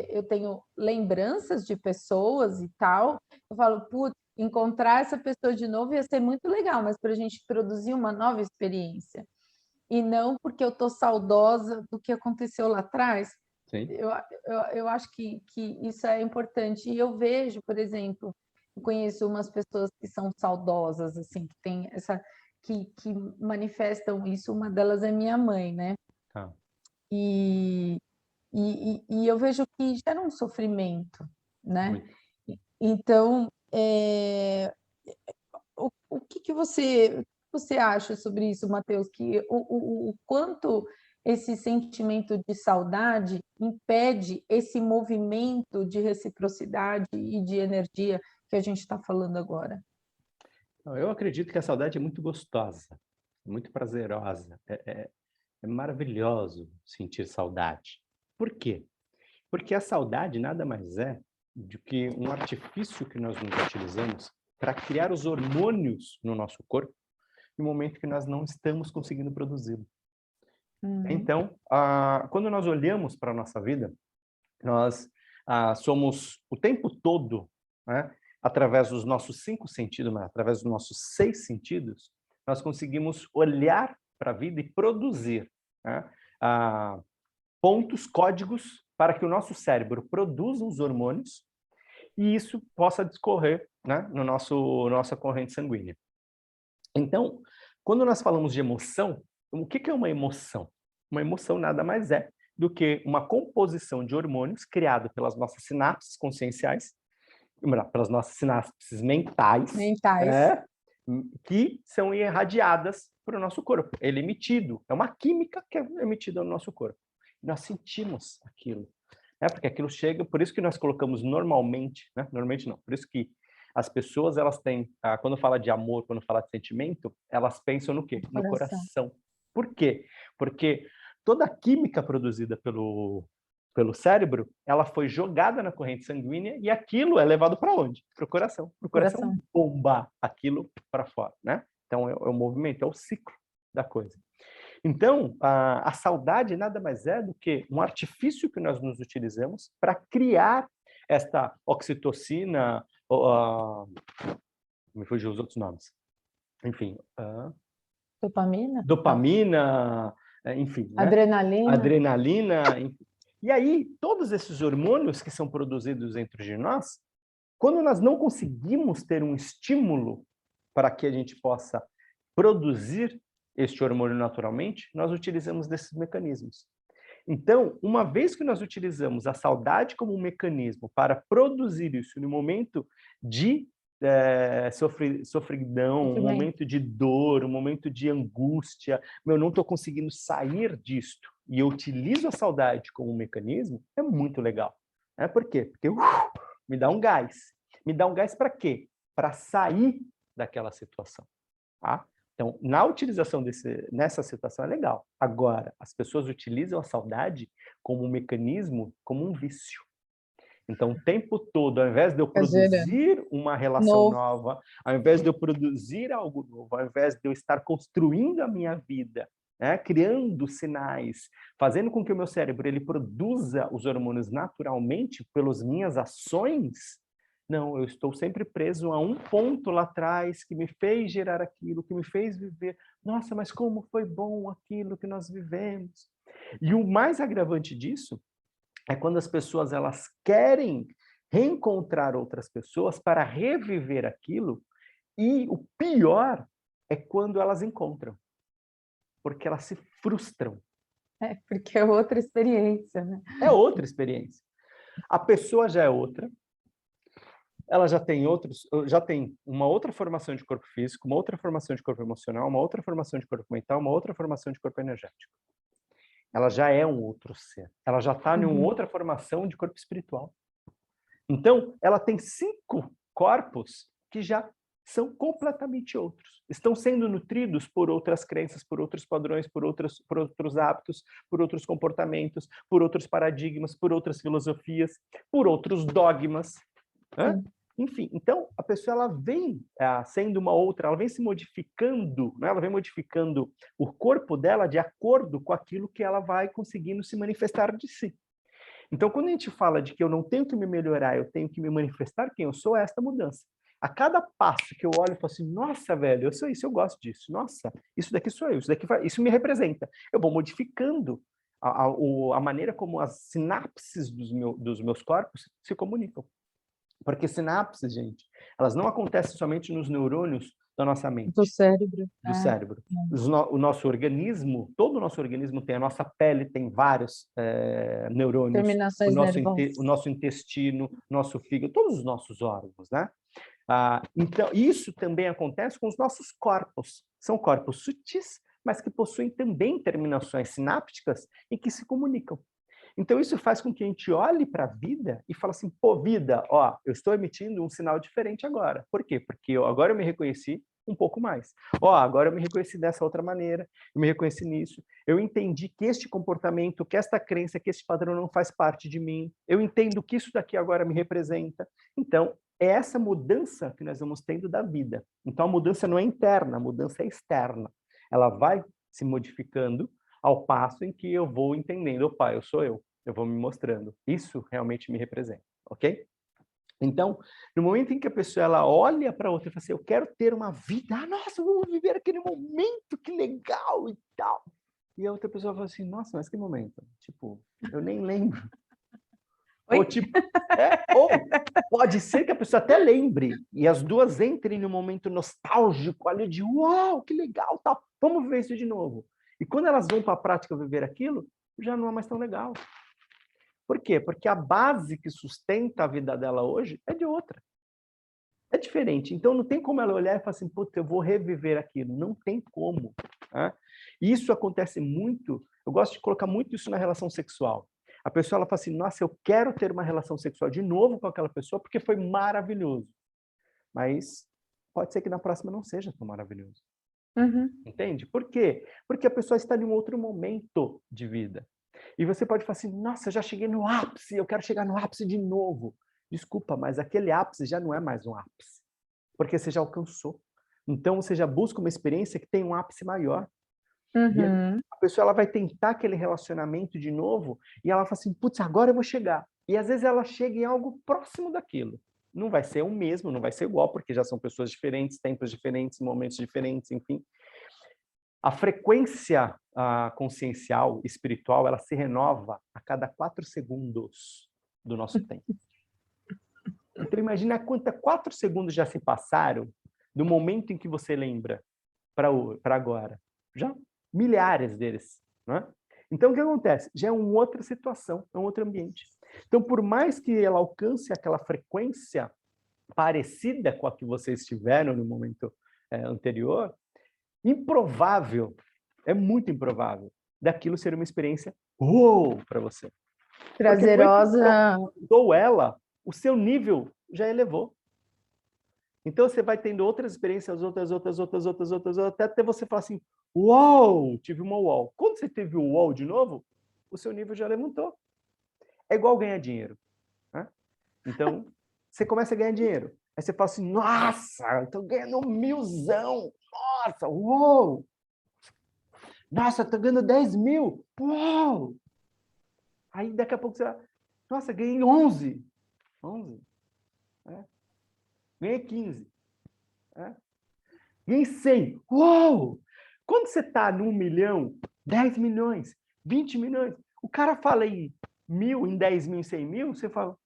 eu tenho lembranças de pessoas e tal, eu falo, putz, encontrar essa pessoa de novo ia ser muito legal, mas para a gente produzir uma nova experiência. E não porque eu estou saudosa do que aconteceu lá atrás. Sim. Eu acho que isso é importante. E eu vejo, por exemplo, eu conheço umas pessoas que são saudosas, assim, que tem essa, que manifestam isso. Uma delas é minha mãe, né? Tá. E, e eu vejo que gera um sofrimento, né? Muito. Então, o que que você acha sobre isso, Matheus? Que o quanto esse sentimento de saudade impede esse movimento de reciprocidade e de energia que a gente está falando agora? Não, eu acredito que a saudade é muito gostosa, muito prazerosa. É maravilhoso sentir saudade. Por quê? Porque a saudade nada mais é do que um artifício que nós nos utilizamos para criar os hormônios no nosso corpo no momento que nós não estamos conseguindo produzi-lo. Uhum. Então, quando nós olhamos para a nossa vida, nós somos o tempo todo, né, através dos nossos 5 sentidos, mas através dos nossos 6 sentidos, nós conseguimos olhar para a vida e produzir, né, pontos, códigos, para que o nosso cérebro produza os hormônios e isso possa discorrer, né, no nossa corrente sanguínea. Então, quando nós falamos de emoção, o que é uma emoção? Uma emoção nada mais é do que uma composição de hormônios criada pelas nossas sinapses conscienciais, pelas nossas sinapses mentais, Mentais. que são irradiadas para o nosso corpo. Ele é emitido, é uma química que é emitida no nosso corpo. Nós sentimos aquilo. Porque aquilo chega, por isso que nós colocamos normalmente, né? Normalmente não, por isso que as pessoas, elas têm, quando fala de amor, quando fala de sentimento, elas pensam no quê? No Coração. coração. Por quê? Porque toda a química produzida pelo cérebro, ela foi jogada na corrente sanguínea e aquilo é levado para onde? Para o coração. Para o coração Coração. bombar aquilo para fora, né? Então, é o movimento, é o ciclo da coisa. Então, a saudade nada mais é do que um artifício que nós nos utilizamos para criar esta oxitocina, me fugiu os outros nomes. Enfim, Dopamina? Não. dopamina, enfim, né? Adrenalina? Adrenalina. Enfim. E aí, todos esses hormônios que são produzidos dentro de nós, quando nós não conseguimos ter um estímulo para que a gente possa produzir este hormônio naturalmente, nós utilizamos desses mecanismos. Então, uma vez que nós utilizamos a saudade como um mecanismo para produzir isso no momento de sofridão, um momento de dor, um momento de angústia, eu não estou conseguindo sair disto, e eu utilizo a saudade como um mecanismo, é muito legal. Por quê? Porque me dá um gás. Me dá um gás para quê? Para sair daquela situação. Tá? Então, na utilização nessa situação é legal. Agora, as pessoas utilizam a saudade como um mecanismo, como um vício. Então, o tempo todo, ao invés de eu produzir uma relação nova, ao invés de eu produzir algo novo, ao invés de eu estar construindo a minha vida, criando sinais, fazendo com que o meu cérebro ele produza os hormônios naturalmente pelas minhas ações, não, eu estou sempre preso a um ponto lá atrás que me fez gerar aquilo, que me fez viver. Nossa, mas como foi bom aquilo que nós vivemos. E o mais agravante disso é quando as pessoas elas querem reencontrar outras pessoas para reviver aquilo, e o pior é quando elas encontram, porque elas se frustram. Porque é outra experiência, né? É outra experiência. A pessoa já é outra, ela já tem uma outra formação de corpo físico, uma outra formação de corpo emocional, uma outra formação de corpo mental, uma outra formação de corpo energético. Ela já é um outro ser. Ela já está em uma outra formação de corpo espiritual. Então, ela tem 5 corpos que já são completamente outros. Estão sendo nutridos por outras crenças, por outros padrões, por outros hábitos, por outros comportamentos, por outros paradigmas, por outras filosofias, por outros dogmas. Enfim, então a pessoa ela vem sendo uma outra, ela vem se modificando, né? Ela vem modificando o corpo dela de acordo com aquilo que ela vai conseguindo se manifestar de si. Então, quando a gente fala de que eu não tenho que me melhorar, eu tenho que me manifestar quem eu sou, é esta mudança. A cada passo que eu olho e falo assim, nossa, velho, eu sou isso, eu gosto disso. Nossa, isso daqui sou eu, isso me representa. Eu vou modificando a maneira como as sinapses dos meus corpos se comunicam. Porque sinapses, gente, elas não acontecem somente nos neurônios da nossa mente. Do cérebro. Do cérebro. O nosso organismo, todo o nosso organismo tem, a nossa pele tem vários neurônios. Terminações nervosas. O nosso intestino, nosso fígado, todos os nossos órgãos, né? Então, isso também acontece com os nossos corpos. São corpos sutis, mas que possuem também terminações sinápticas e que se comunicam. Então, isso faz com que a gente olhe para a vida e fale assim, pô, vida, ó, eu estou emitindo um sinal diferente agora. Por quê? Porque agora eu me reconheci um pouco mais. Ó, agora eu me reconheci dessa outra maneira, eu me reconheci nisso, eu entendi que este comportamento, que esta crença, que este padrão não faz parte de mim, eu entendo que isso daqui agora me representa. Então, é essa mudança que nós vamos tendo da vida. Então, a mudança não é interna, a mudança é externa. Ela vai se modificando ao passo em que eu vou entendendo, opa, eu sou eu vou me mostrando. Isso realmente me representa, ok? Então, no momento em que a pessoa ela olha para outra e fala assim, eu quero ter uma vida, nossa, vamos viver aquele momento, que legal e tal. E a outra pessoa fala assim, nossa, mas que momento? Tipo, eu nem lembro. Ou tipo, ou pode ser que a pessoa até lembre e as duas entrem num momento nostálgico ali de uau, que legal, tal. Vamos viver isso de novo. E quando elas vão para a prática viver aquilo, já não é mais tão legal. Por quê? Porque a base que sustenta a vida dela hoje é de outra. É diferente. Então, não tem como ela olhar e falar assim, putz, eu vou reviver aquilo. Não tem como. Né? E isso acontece muito, eu gosto de colocar muito isso na relação sexual. A pessoa ela fala assim, nossa, eu quero ter uma relação sexual de novo com aquela pessoa porque foi maravilhoso. Mas pode ser que na próxima não seja tão maravilhoso. Entende? Por quê? Porque a pessoa está em um outro momento de vida. E você pode falar assim, nossa, eu já cheguei no ápice, eu quero chegar no ápice de novo. Desculpa, mas aquele ápice já não é mais um ápice, porque você já alcançou. Então, você já busca uma experiência que tem um ápice maior. E a pessoa ela vai tentar aquele relacionamento de novo e ela fala assim, putz, agora eu vou chegar. E às vezes ela chega em algo próximo daquilo. Não vai ser o mesmo, não vai ser igual, porque já são pessoas diferentes, tempos diferentes, momentos diferentes, enfim. A frequência consciencial, espiritual, ela se renova a cada 4 segundos do nosso tempo. Então, imagina quantos 4 segundos já se passaram do momento em que você lembra para agora. Já milhares deles. Né? Então, o que acontece? Já é uma outra situação, é um outro ambiente. Então, por mais que ela alcance aquela frequência parecida com a que vocês tiveram no momento anterior, improvável, é muito improvável, daquilo ser uma experiência para você. Porque depois que você Prazerosa. usou ela, o seu nível já elevou. Então você vai tendo outras experiências, outras, até você falar assim, uau, tive uma uau. Quando você teve o uau de novo, o seu nível já levantou. É igual ganhar dinheiro. Né? Então, você começa a ganhar dinheiro. Aí você fala assim, nossa, estou ganhando 1.000zão. Nossa, uau. Nossa, estou ganhando 10 mil. Uau. Aí daqui a pouco você vai, nossa, ganhei 11. 11. Né? Ganhei 15. Né? Ganhei 100. Uau! Quando você está no 1 milhão, 10 milhões, 20 milhões, o cara fala em 1.000, em 10 mil, em 100 mil, você fala,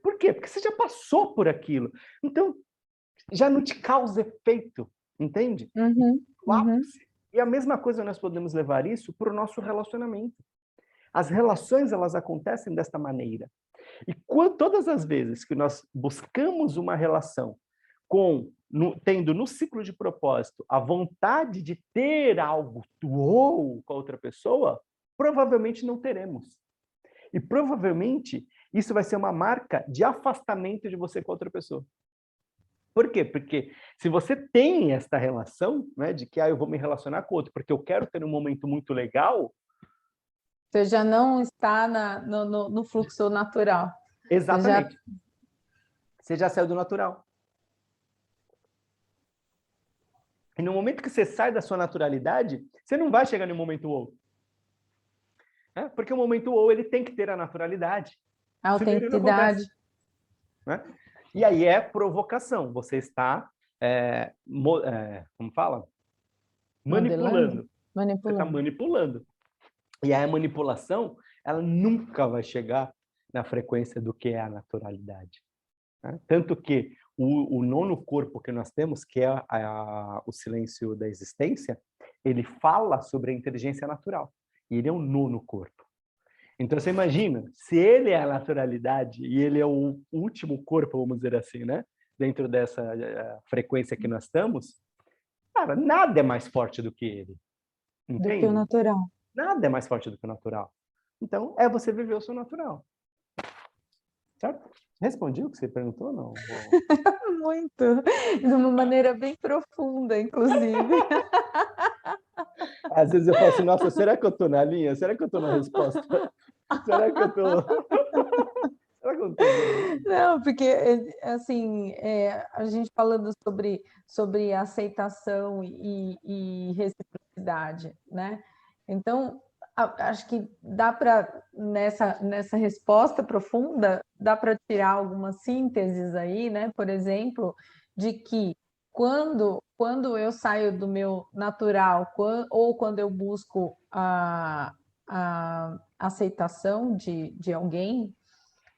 por quê? Porque você já passou por aquilo. Então, já não te causa efeito, entende? O ápice. E a mesma coisa nós podemos levar isso para o nosso relacionamento. As relações, elas acontecem desta maneira. E todas as vezes que nós buscamos uma relação tendo no ciclo de propósito a vontade de ter algo com a outra pessoa, provavelmente não teremos. E provavelmente isso vai ser uma marca de afastamento de você com a outra pessoa. Por quê? Porque se você tem esta relação, né, de que eu vou me relacionar com outro porque eu quero ter um momento muito legal, você já não está no fluxo natural. exatamente. Você já saiu do natural. E no momento que você sai da sua naturalidade, você não vai chegar no momento wow. Porque o momento wow, ele tem que ter a naturalidade. A autenticidade. Né? E aí é provocação. Você está, como fala? Manipulando. Você está manipulando. E aí a manipulação, ela nunca vai chegar na frequência do que é a naturalidade. Né? Tanto que o nono corpo que nós temos, que é o silêncio da existência, ele fala sobre a inteligência natural. E ele é o nono corpo. Então, você imagina, se ele é a naturalidade e ele é o último corpo, vamos dizer assim, né? Dentro dessa frequência que nós estamos, cara, nada é mais forte do que ele. Entende? Do que o natural. Nada é mais forte do que o natural. Então, você viver o seu natural. Certo? Respondi o que você perguntou, não? Muito. De uma maneira bem profunda, inclusive. Às vezes eu falo assim, nossa, será que eu estou na linha? Será que eu estou na resposta? Será que eu estou... Será que eu estou... Não, porque, assim, a gente falando sobre aceitação e reciprocidade, né? Então, acho que dá para, nessa resposta profunda, dá para tirar algumas sínteses aí, né? Por exemplo, de que quando eu saio do meu natural, ou quando eu busco a aceitação de alguém,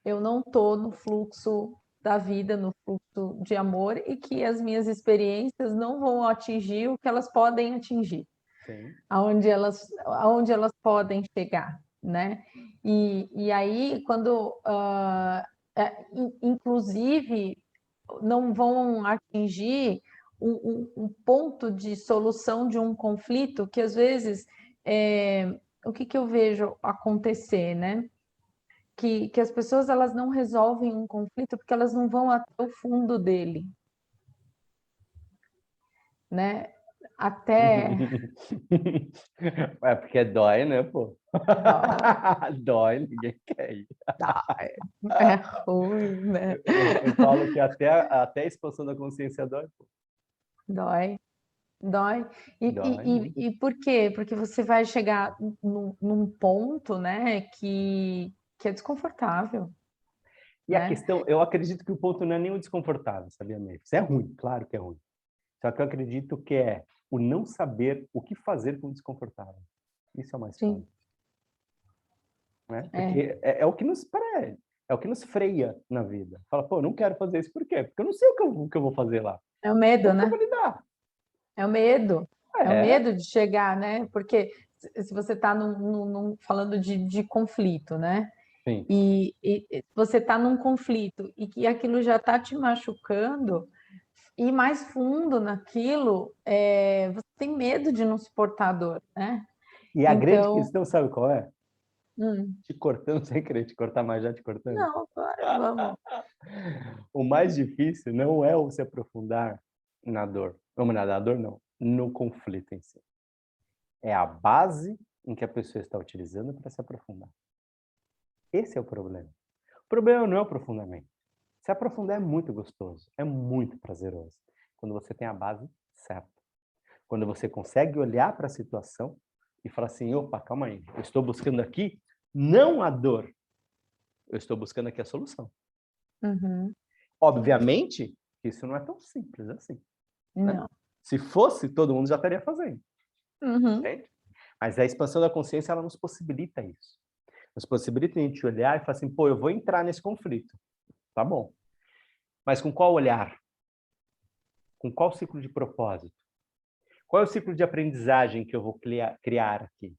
eu não estou no fluxo da vida, no fluxo de amor, e que as minhas experiências não vão atingir o que elas podem atingir, aonde elas podem chegar, né? E aí, quando, inclusive, não vão atingir um ponto de solução de um conflito que, às vezes, o que eu vejo acontecer, né? Que as pessoas elas não resolvem um conflito porque elas não vão até o fundo dele, né? Até porque dói, né, pô? dói, Dói, ninguém quer ir. dói, é ruim, né? Eu falo que até a expansão da consciência dói, pô. Dói, dói. Dói muito. E por quê? Porque você vai chegar num ponto, né, que é desconfortável, E a né? questão, eu acredito que o ponto não é nem o desconfortável, sabia, Mavis? Isso é ruim, claro que é ruim. Só que eu acredito que é o não saber o que fazer com o desconfortável. Isso é o mais foda. Sim. Né? Porque é o que é o que nos freia na vida. Fala, pô, eu não quero fazer isso. Por quê? Porque eu não sei o que eu vou fazer lá. É o medo, Como que eu né? vou lidar? É o medo. É o É, medo de chegar, né? Porque se você está falando de conflito, né? Sim. E você está num conflito e que aquilo já está te machucando, ir mais fundo naquilo, você tem medo de não suportar a dor, né? E a grande Então, questão, sabe qual é? hum, Te cortando sem querer te cortar, mas já te cortando. não, agora vamos. O mais difícil não é o se aprofundar na dor. Vamos na dor, não. No conflito em si. É a base em que a pessoa está utilizando para se aprofundar. Esse é o problema. O problema não é o aprofundamento. Se aprofundar é muito gostoso, é muito prazeroso. Quando você tem a base certa. Quando você consegue olhar para a situação e falar assim, opa, calma aí, eu estou buscando aqui não a dor, eu estou buscando aqui a solução. Uhum. Obviamente, isso não é tão simples assim. Né? Não. Se fosse, todo mundo já estaria fazendo. Uhum. Entende? Mas a expansão da consciência, ela nos possibilita isso. Nos possibilita a gente olhar e falar assim, pô, eu vou entrar nesse conflito. Tá bom. Mas com qual olhar? Com qual ciclo de propósito? Qual é o ciclo de aprendizagem que eu vou criar aqui?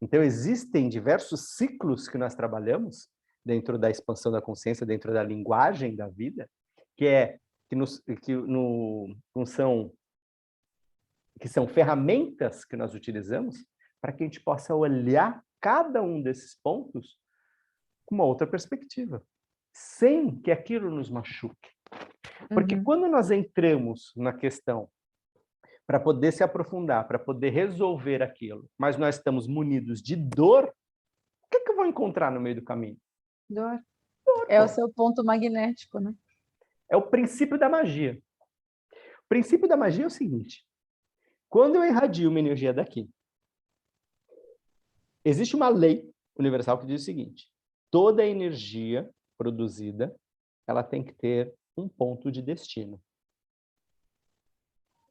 Então, existem diversos ciclos que nós trabalhamos dentro da expansão da consciência, dentro da linguagem da vida, que são ferramentas que nós utilizamos para que a gente possa olhar cada um desses pontos com uma outra perspectiva, sem que aquilo nos machuque. Porque quando nós entramos na questão para poder se aprofundar, para poder resolver aquilo, mas nós estamos munidos de dor, o que eu vou encontrar no meio do caminho? Dor. Dor, É o pô. seu ponto magnético, né? É o princípio da magia. O princípio da magia é o seguinte: quando eu irradio uma energia daqui, existe uma lei universal que diz o seguinte: toda energia produzida, ela tem que ter um ponto de destino.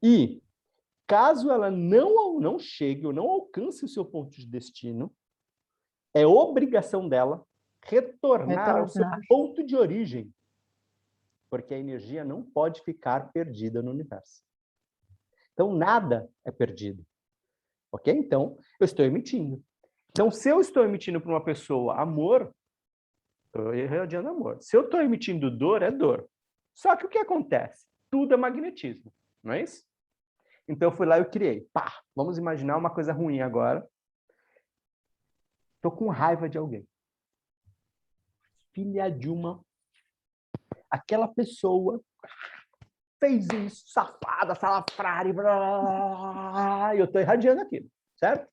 E caso ela não chegue ou não alcance o seu ponto de destino, é obrigação dela retornar ao seu Retornar. ponto de origem, porque a energia não pode ficar perdida no universo. Então, nada é perdido. Ok? Então, eu estou emitindo. Então, se eu estou emitindo para uma pessoa amor, estou irradiando amor. Se eu estou emitindo dor, é dor. Só que o que acontece? Tudo é magnetismo, não é isso? Então, eu fui lá e eu criei. Pá, vamos imaginar uma coisa ruim agora. Estou com raiva de alguém. Filha de uma... Aquela pessoa fez isso, safada, salafrária, e eu estou irradiando aquilo, certo?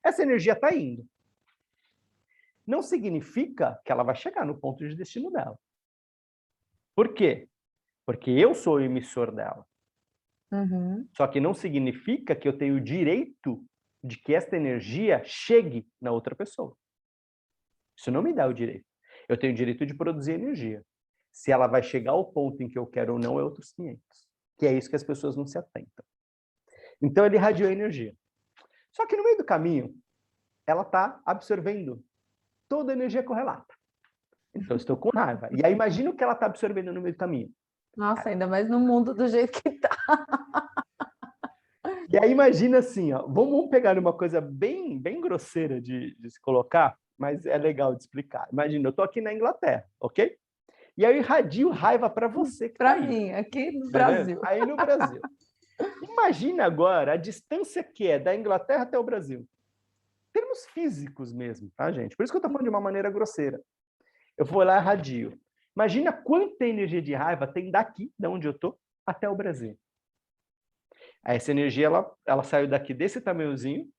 Essa energia está indo. Não significa que ela vai chegar no ponto de destino dela. Por quê? Porque eu sou o emissor dela. Uhum. Só que não significa que eu tenho o direito de que esta energia chegue na outra pessoa. Isso não me dá o direito. Eu tenho o direito de produzir energia. Se ela vai chegar ao ponto em que eu quero ou não, é outros 500. Que é isso que as pessoas não se atentam. Então, ele irradiou a energia. Só que no meio do caminho, ela está absorvendo toda a energia correlata. Então, eu estou com raiva. E aí, imagina o que ela está absorvendo no meio do caminho. Nossa, ainda mais no mundo do jeito que tá. E aí, imagina assim, ó, vamos pegar uma coisa bem, bem grosseira de se colocar, mas é legal de explicar. Imagina, eu estou aqui na Inglaterra, ok? E aí eu irradio raiva para você que está Para aí. mim, aqui no Beleza? Brasil. Aí no Brasil. Imagina agora a distância que é da Inglaterra até o Brasil. Em termos físicos mesmo, tá, gente? Por isso que eu estou falando de uma maneira grosseira. Eu vou lá e irradio. Imagina quanta energia de raiva tem daqui, de onde eu estou, até o Brasil. Essa energia, ela saiu daqui desse tamanhozinho,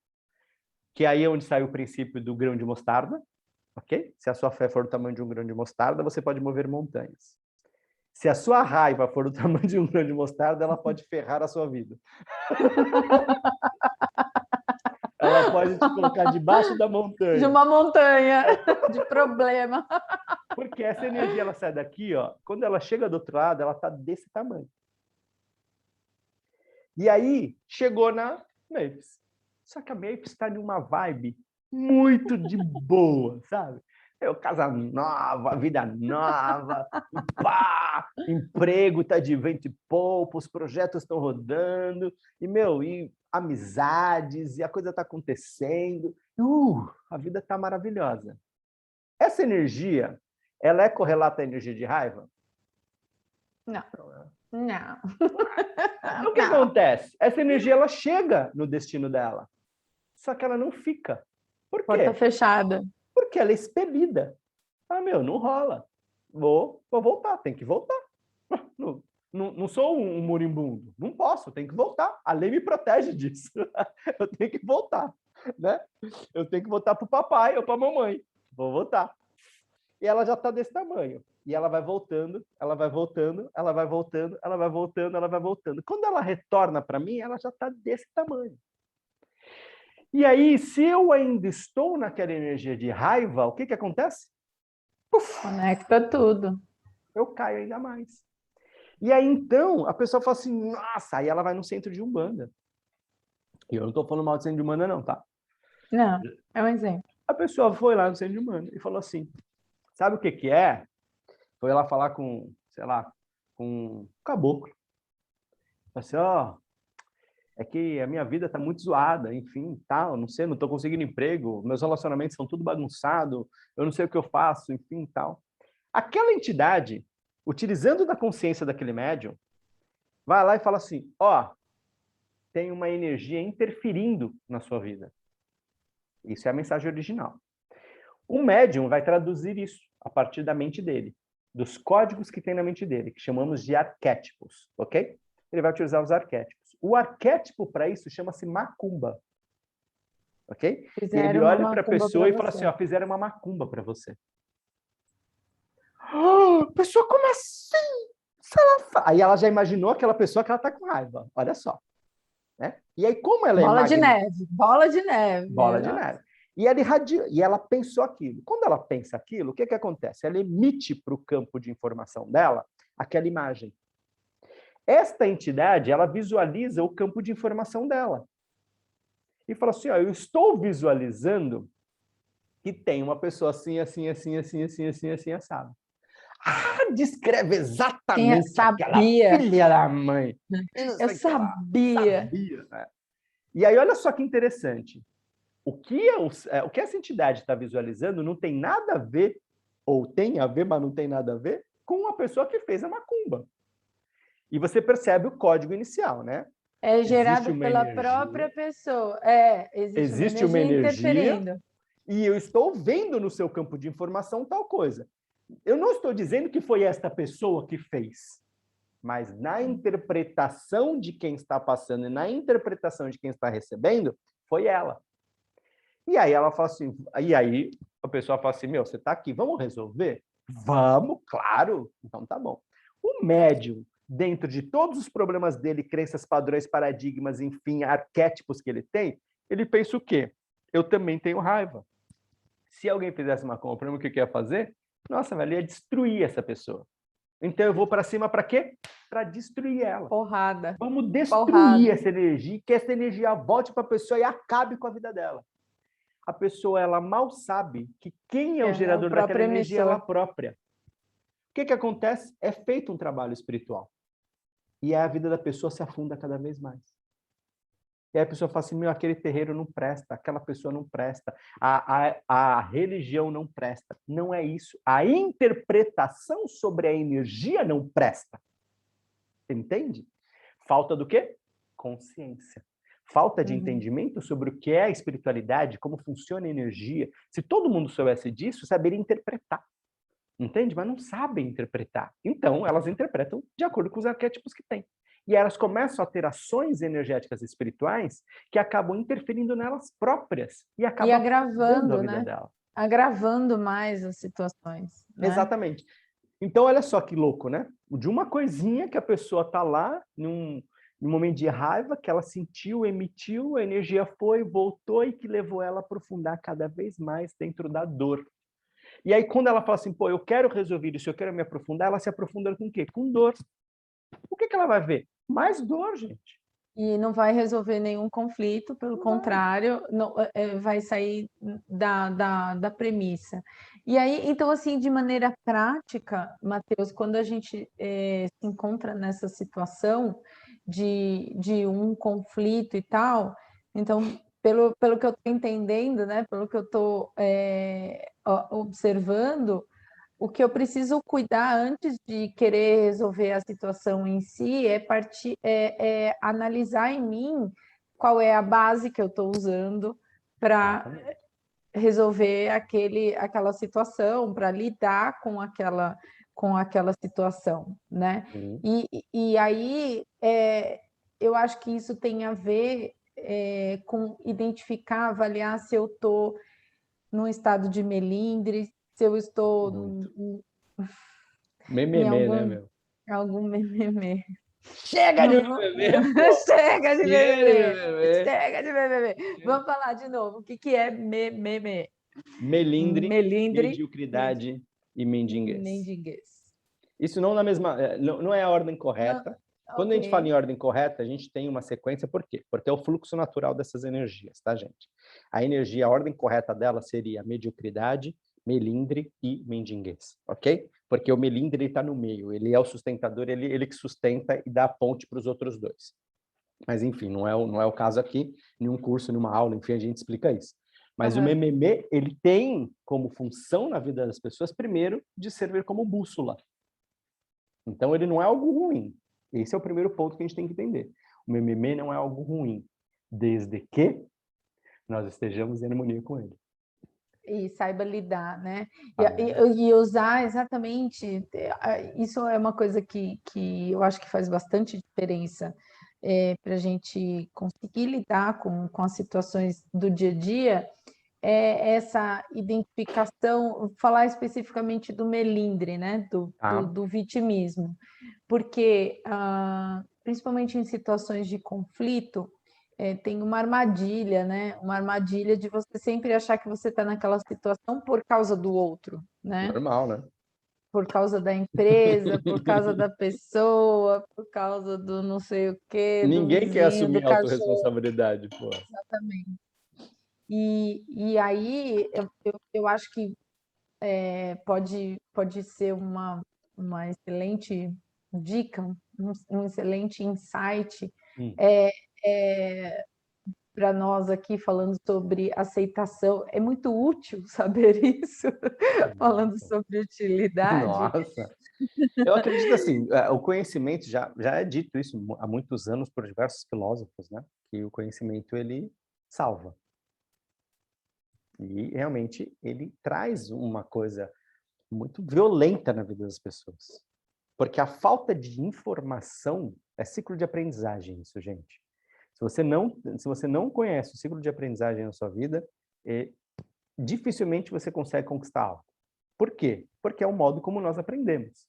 que aí é onde sai o princípio do grão de mostarda, ok? Se a sua fé for do tamanho de um grão de mostarda, você pode mover montanhas. Se a sua raiva for do tamanho de um grão de mostarda, ela pode ferrar a sua vida. Ela pode te colocar debaixo da montanha. De uma montanha de problema. Porque essa energia, ela sai daqui, ó, quando ela chega do outro lado, ela tá desse tamanho. E aí, chegou na Mavis. Só que a Mavis está numa vibe muito de boa, sabe? Casa nova, vida nova, pá, emprego tá de vento e pouco, os projetos estão rodando, e amizades, e a coisa tá acontecendo. A vida tá maravilhosa. Essa energia, ela é correlata à energia de raiva? Não. Não. O que acontece? Essa energia, ela chega no destino dela, só que ela não fica. Por quê? Porta fechada. Porque ela é expelida. Não rola. Vou voltar, tem que voltar. Não sou um moribundo, não posso, tem que voltar. A lei me protege disso. Eu tenho que voltar, né? Eu tenho que voltar para o papai ou para a mamãe. Vou voltar. E ela já está desse tamanho. E ela vai voltando, ela vai voltando, ela vai voltando, ela vai voltando, ela vai voltando. Quando ela retorna para mim, ela já está desse tamanho. E aí, se eu ainda estou naquela energia de raiva, o que acontece? Conecta tudo. Eu caio ainda mais. E aí, então, a pessoa fala assim, nossa, aí ela vai no centro de Umbanda. E eu não estou falando mal de centro de Umbanda, não, tá? Não, é um exemplo. A pessoa foi lá no centro de Umbanda e falou assim, sabe o que é? Foi lá falar com, sei lá, com um caboclo. Falou assim, é que a minha vida tá muito zoada, enfim, tal, não sei, não tô conseguindo emprego, meus relacionamentos são tudo bagunçado, eu não sei o que eu faço, enfim, tal. Aquela entidade, utilizando da consciência daquele médium, vai lá e fala assim, tem uma energia interferindo na sua vida. Isso é a mensagem original. O médium vai traduzir isso a partir da mente dele, dos códigos que tem na mente dele, que chamamos de arquétipos, ok? Ele vai utilizar os arquétipos. O arquétipo para isso chama-se macumba, ok? E ele olha para a pessoa e fala assim, fizeram uma macumba para você. Pessoa, como assim? Aí ela já imaginou aquela pessoa que ela está com raiva, olha só. Né? E aí, como ela bola de neve. Bola de neve. E ela pensou aquilo. Quando ela pensa aquilo, o que acontece? Ela emite para o campo de informação dela aquela imagem. Esta entidade, ela visualiza o campo de informação dela. E fala assim, eu estou visualizando que tem uma pessoa assim, assim, assim, assim, assim, assim, assim, assado. Descreve exatamente aquela filha da mãe. Eu sabia. Né? E aí, olha só que interessante. O que essa entidade está visualizando não tem nada a ver, ou tem a ver, mas não tem nada a ver, com a pessoa que fez a macumba. E você percebe o código inicial, né? É gerado pela própria pessoa. Existe uma energia interferindo. E eu estou vendo no seu campo de informação tal coisa. Eu não estou dizendo que foi esta pessoa que fez, mas na interpretação de quem está passando e na interpretação de quem está recebendo, foi ela. E aí ela fala assim, a pessoa fala assim, você está aqui, vamos resolver? Vamos, claro. Então tá bom. O médium, dentro de todos os problemas dele, crenças, padrões, paradigmas, enfim, arquétipos que ele tem, ele pensa o quê? Eu também tenho raiva. Se alguém fizesse uma compra, o que eu ia fazer? Nossa, velho, ia destruir essa pessoa. Então eu vou para cima para quê? Para destruir ela. Porrada. Vamos destruir essa energia, que essa energia volte para a pessoa e acabe com a vida dela. A pessoa, ela mal sabe que quem é o gerador daquela energia é ela própria. O que acontece? É feito um trabalho espiritual. E a vida da pessoa se afunda cada vez mais. E aí a pessoa fala assim, aquele terreiro não presta, aquela pessoa não presta, a religião não presta. Não é isso. A interpretação sobre a energia não presta. Entende? Falta do quê? Consciência. Falta de entendimento sobre o que é a espiritualidade, como funciona a energia. Se todo mundo soubesse disso, saberia interpretar. Entende? Mas não sabem interpretar. Então, elas interpretam de acordo com os arquétipos que têm. E elas começam a ter ações energéticas espirituais que acabam interferindo nelas próprias. E acabam agravando a vida dela. Agravando mais as situações. Né? Exatamente. Então, olha só que louco, né? De uma coisinha que a pessoa está lá, num momento de raiva, que ela sentiu, emitiu, a energia foi, voltou e que levou ela a aprofundar cada vez mais dentro da dor. E aí, quando ela fala assim, eu quero resolver isso, eu quero me aprofundar, ela se aprofunda com o quê? Com dor. O que ela vai ver? Mais dor, gente. E não vai resolver nenhum conflito, pelo contrário, não, vai sair da premissa. E aí, então, assim, de maneira prática, Matheus, quando a gente se encontra nessa situação de um conflito e tal, então, pelo que eu estou entendendo, né, pelo que eu estou observando, o que eu preciso cuidar antes de querer resolver a situação em si é analisar em mim qual é a base que eu estou usando para resolver aquela situação, para lidar com aquela situação, né? Uhum. E aí eu acho que isso tem a ver com identificar, avaliar se eu estou num estado de melindre, se eu estou Muito. em Mememê, né, algum, meu? algum mimimi. Chega de mememê, pô! Chega de Chega de mimimi! mememê! Chega de mimimi! Vamos falar de novo. O que é mimimi? Melindre, Melindre, mediocridade e mendiguez. mendiguez. Isso não na mesma, não é a ordem Não, correta. Quando a gente fala ok. em ordem correta, a gente tem uma sequência, por quê? Porque é o fluxo natural dessas energias, tá, gente? A energia, a ordem correta dela seria mediocridade, melindre e mendiguez, ok? Porque o melindre está no meio, ele é o sustentador, ele que sustenta e dá a ponte para os outros dois. Mas, enfim, não é o caso aqui, em um curso, numa aula, enfim, a gente explica isso. Mas o mememê, ele tem como função na vida das pessoas, primeiro, de servir como bússola. Então, ele não é algo ruim. Esse é o primeiro ponto que a gente tem que entender. O mememê não é algo ruim, desde que nós estejamos em harmonia com ele. E saiba lidar, né? Amém. E usar exatamente, isso é uma coisa que eu acho que faz bastante diferença para a gente conseguir lidar com as situações do dia a dia, essa identificação, falar especificamente do melindre, né? Tá? Do vitimismo, porque principalmente em situações de conflito, tem uma armadilha, né? Uma armadilha de você sempre achar que você está naquela situação por causa do outro, né? Normal, né? Por causa da empresa, por causa da pessoa, por causa do não sei o quê, do Ninguém quer vizinho, do assumir a cachorro, autorresponsabilidade, pô. exatamente. E aí eu acho que pode ser uma excelente dica, um excelente insight é, para nós aqui falando sobre aceitação. É muito útil saber isso, falando Nossa. sobre utilidade. Nossa. Eu acredito assim, o conhecimento, já é dito isso há muitos anos por diversos filósofos, né? Que o conhecimento, ele salva. E realmente ele traz uma coisa muito violenta na vida das pessoas. Porque a falta de informação é ciclo de aprendizagem, isso, gente. Se você não conhece o ciclo de aprendizagem na sua vida, dificilmente você consegue conquistar algo. Por quê? Porque é o modo como nós aprendemos.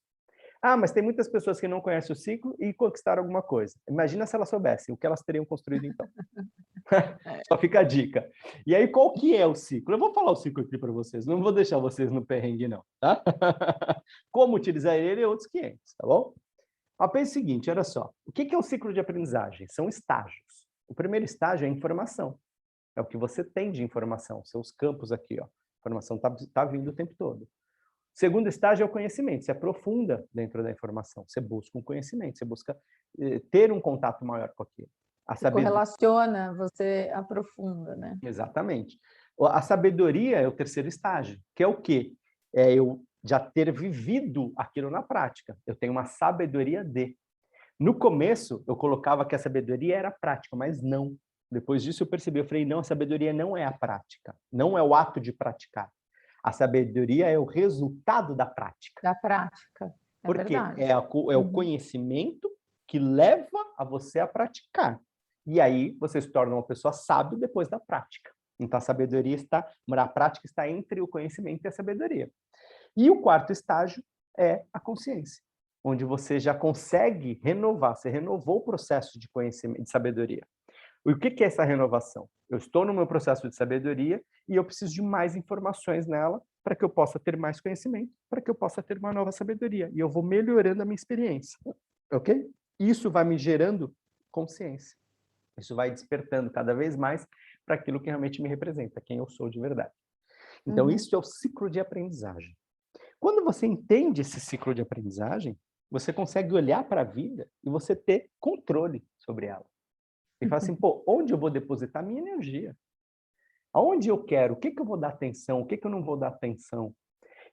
Ah, mas tem muitas pessoas que não conhecem o ciclo e conquistaram alguma coisa. Imagina se elas soubessem o que elas teriam construído então. Só fica a dica. E aí, qual que é o ciclo? Eu vou falar o ciclo aqui para vocês, não vou deixar vocês no perrengue, não. Tá? Como utilizar ele é outros 500, tá bom? Mas pense o seguinte, olha só. O que é um ciclo de aprendizagem? São estágios. O primeiro estágio é a informação. É o que você tem de informação, seus campos aqui, ó. A informação tá vindo o tempo todo. O segundo estágio é o conhecimento. Você aprofunda dentro da informação. Você busca um conhecimento, você busca ter um contato maior com aquilo. Você correlaciona, você aprofunda, né? Exatamente. A sabedoria é o terceiro estágio, que é o quê? É eu já ter vivido aquilo na prática. Eu tenho uma sabedoria de. No começo, eu colocava que a sabedoria era prática, mas não. Depois disso, eu percebi, eu falei, não, a sabedoria não é a prática, não é o ato de praticar. A sabedoria é o resultado da prática. Da prática, é Por quê? verdade. É o conhecimento que leva a você a praticar. E aí, você se torna uma pessoa sábia depois da prática. Então, a prática está entre o conhecimento e a sabedoria. E o quarto estágio é a consciência, onde você já consegue renovar, você renovou o processo de conhecimento, de sabedoria. E o que é essa renovação? Eu estou no meu processo de sabedoria e eu preciso de mais informações nela para que eu possa ter mais conhecimento, para que eu possa ter uma nova sabedoria. E eu vou melhorando a minha experiência, ok? Isso vai me gerando consciência. Isso vai despertando cada vez mais para aquilo que realmente me representa, quem eu sou de verdade. Então, isso é o ciclo de aprendizagem. Quando você entende esse ciclo de aprendizagem, você consegue olhar para a vida e você ter controle sobre ela. E falar assim, pô, onde eu vou depositar minha energia? Aonde eu quero? O que que eu vou dar atenção? O que que eu não vou dar atenção?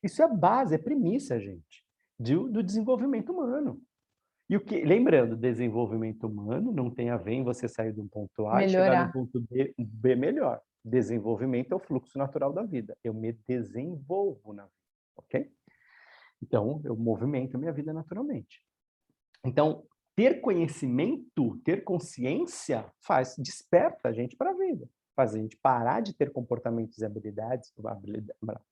Isso é a base, é premissa, gente, do desenvolvimento humano. E lembrando, desenvolvimento humano não tem a ver em você sair de um ponto A e chegar no Melhorar. ponto B melhor. Desenvolvimento é o fluxo natural da vida. Eu me desenvolvo na vida, ok? Então, eu movimento a minha vida naturalmente. Então, ter conhecimento, ter consciência, desperta a gente para a vida. Faz a gente parar de ter comportamentos e habilidades,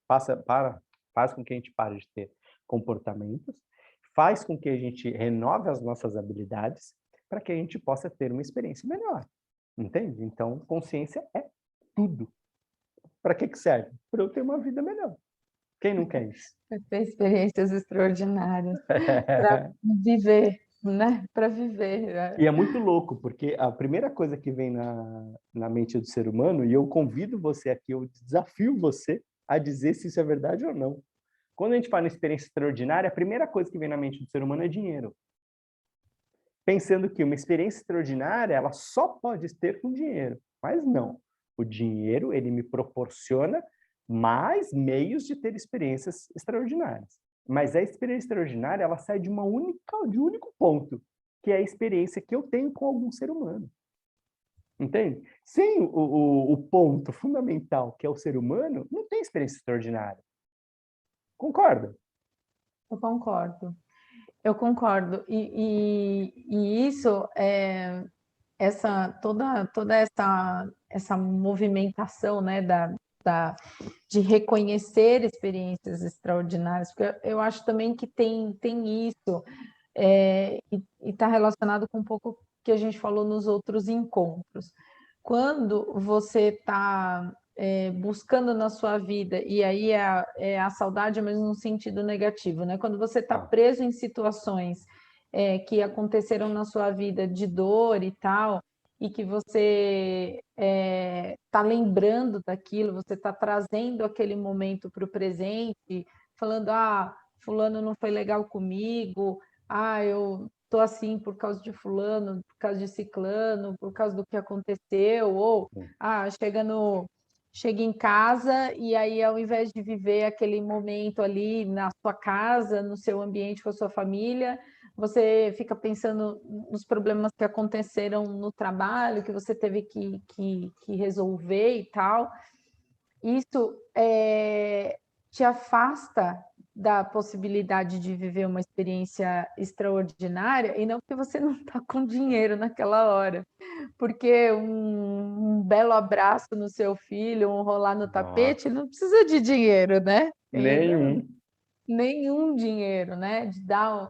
faz com que a gente pare de ter comportamentos, faz com que a gente renove as nossas habilidades para que a gente possa ter uma experiência melhor. Entende? Então, consciência é tudo. Para que serve? Para eu ter uma vida melhor. Quem não quer isso? Para ter experiências extraordinárias, para viver, né? Para viver. E é muito louco, porque a primeira coisa que vem na mente do ser humano, e eu convido você aqui, eu desafio você a dizer se isso é verdade ou não. Quando a gente fala em experiência extraordinária, a primeira coisa que vem na mente do ser humano é dinheiro. Pensando que uma experiência extraordinária, ela só pode ter com dinheiro. Mas não. O dinheiro, ele me proporciona mais meios de ter experiências extraordinárias. Mas a experiência extraordinária, ela sai de um único ponto, que é a experiência que eu tenho com algum ser humano. Entende? Sem o ponto fundamental, que é o ser humano, não tem experiência extraordinária. Concorda? Eu concordo. Eu concordo. E isso toda essa movimentação, né, de reconhecer experiências extraordinárias, porque eu acho também que tem isso, e está relacionado com um pouco que a gente falou nos outros encontros. Quando você está buscando na sua vida, e aí é a saudade, mas num sentido negativo, né? Quando você está preso em situações que aconteceram na sua vida de dor e tal, e que você está lembrando daquilo, você está trazendo aquele momento para o presente, falando, fulano não foi legal comigo, eu tô assim por causa de fulano, por causa de ciclano, por causa do que aconteceu, ou chega em casa e aí ao invés de viver aquele momento ali na sua casa, no seu ambiente com a sua família, você fica pensando nos problemas que aconteceram no trabalho, que você teve que resolver e tal. Isso te afasta da possibilidade de viver uma experiência extraordinária, e não porque você não está com dinheiro naquela hora, porque um belo abraço no seu filho, um rolar no tapete, não precisa de dinheiro, né? Nenhum. Nenhum dinheiro, né? De dar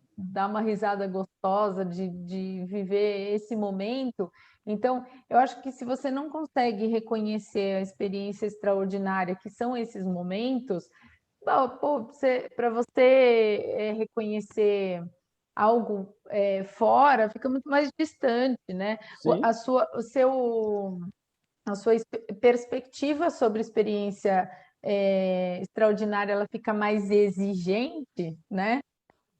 uma risada gostosa, de viver esse momento. Então, eu acho que se você não consegue reconhecer a experiência extraordinária que são esses momentos, para você reconhecer algo fora, fica muito mais distante, né? Sim. A sua perspectiva sobre experiência extraordinária, ela fica mais exigente, né?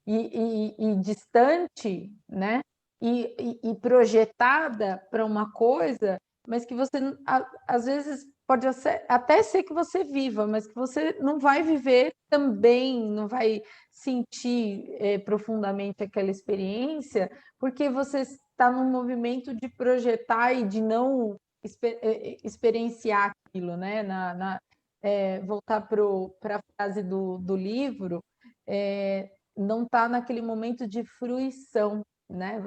E distante, né? E projetada para uma coisa, mas que você, às vezes, pode até ser que você viva, mas que você não vai viver também, não vai sentir profundamente aquela experiência, porque você está num movimento de projetar e de não experienciar aquilo, né? Voltar para a frase do livro, não está naquele momento de fruição, né?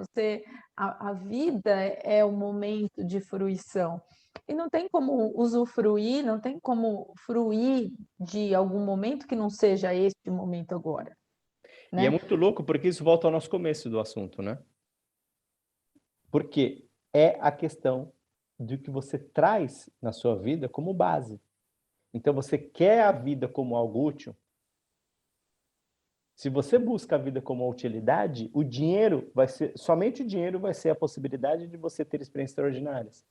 A vida é o momento de fruição. E não tem como usufruir, não tem como fruir de algum momento que não seja este momento agora. Né? E é muito louco porque isso volta ao nosso começo do assunto, né? Porque é a questão do que você traz na sua vida como base. Então, você quer a vida como algo útil? Se você busca a vida como uma utilidade, o dinheiro vai ser, somente o dinheiro vai ser a possibilidade de você ter experiências extraordinárias.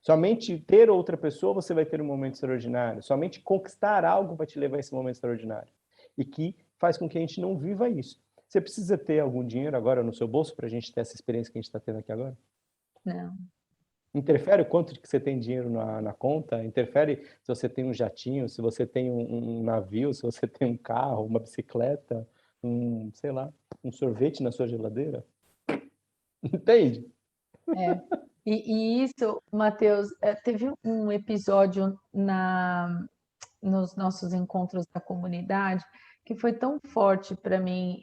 Somente ter outra pessoa você vai ter um momento extraordinário. Somente conquistar algo vai te levar a esse momento extraordinário. E que faz com que a gente não viva isso. Você precisa ter algum dinheiro agora no seu bolso para a gente ter essa experiência que a gente está tendo aqui agora? Não. Interfere o quanto que você tem dinheiro na conta? Interfere se você tem um jatinho, se você tem um navio, se você tem um carro, uma bicicleta, sei lá, um sorvete na sua geladeira? Entende? É. E isso, Matheus, teve um episódio nos nossos encontros da comunidade que foi tão forte para mim,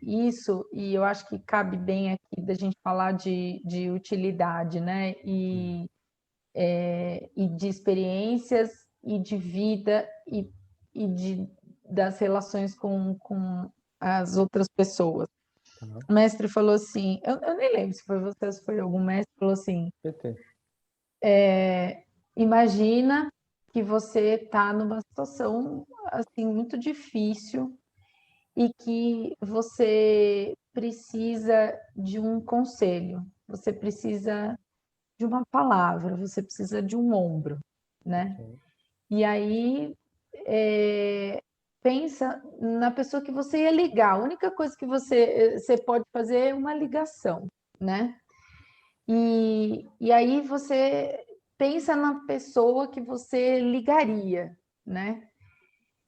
isso, e eu acho que cabe bem aqui da gente falar de utilidade, né? E de experiências e de vida das relações com as outras pessoas. Tá. O mestre falou assim, eu nem lembro se foi você ou se foi algum mestre, falou assim, PT. imagina que você está numa situação assim muito difícil e que você precisa de um conselho, você precisa de uma palavra, você precisa de um ombro, né? Ok. E aí pensa na pessoa que você ia ligar. A única coisa que você pode fazer é uma ligação, né? E aí você pensa na pessoa que você ligaria, né?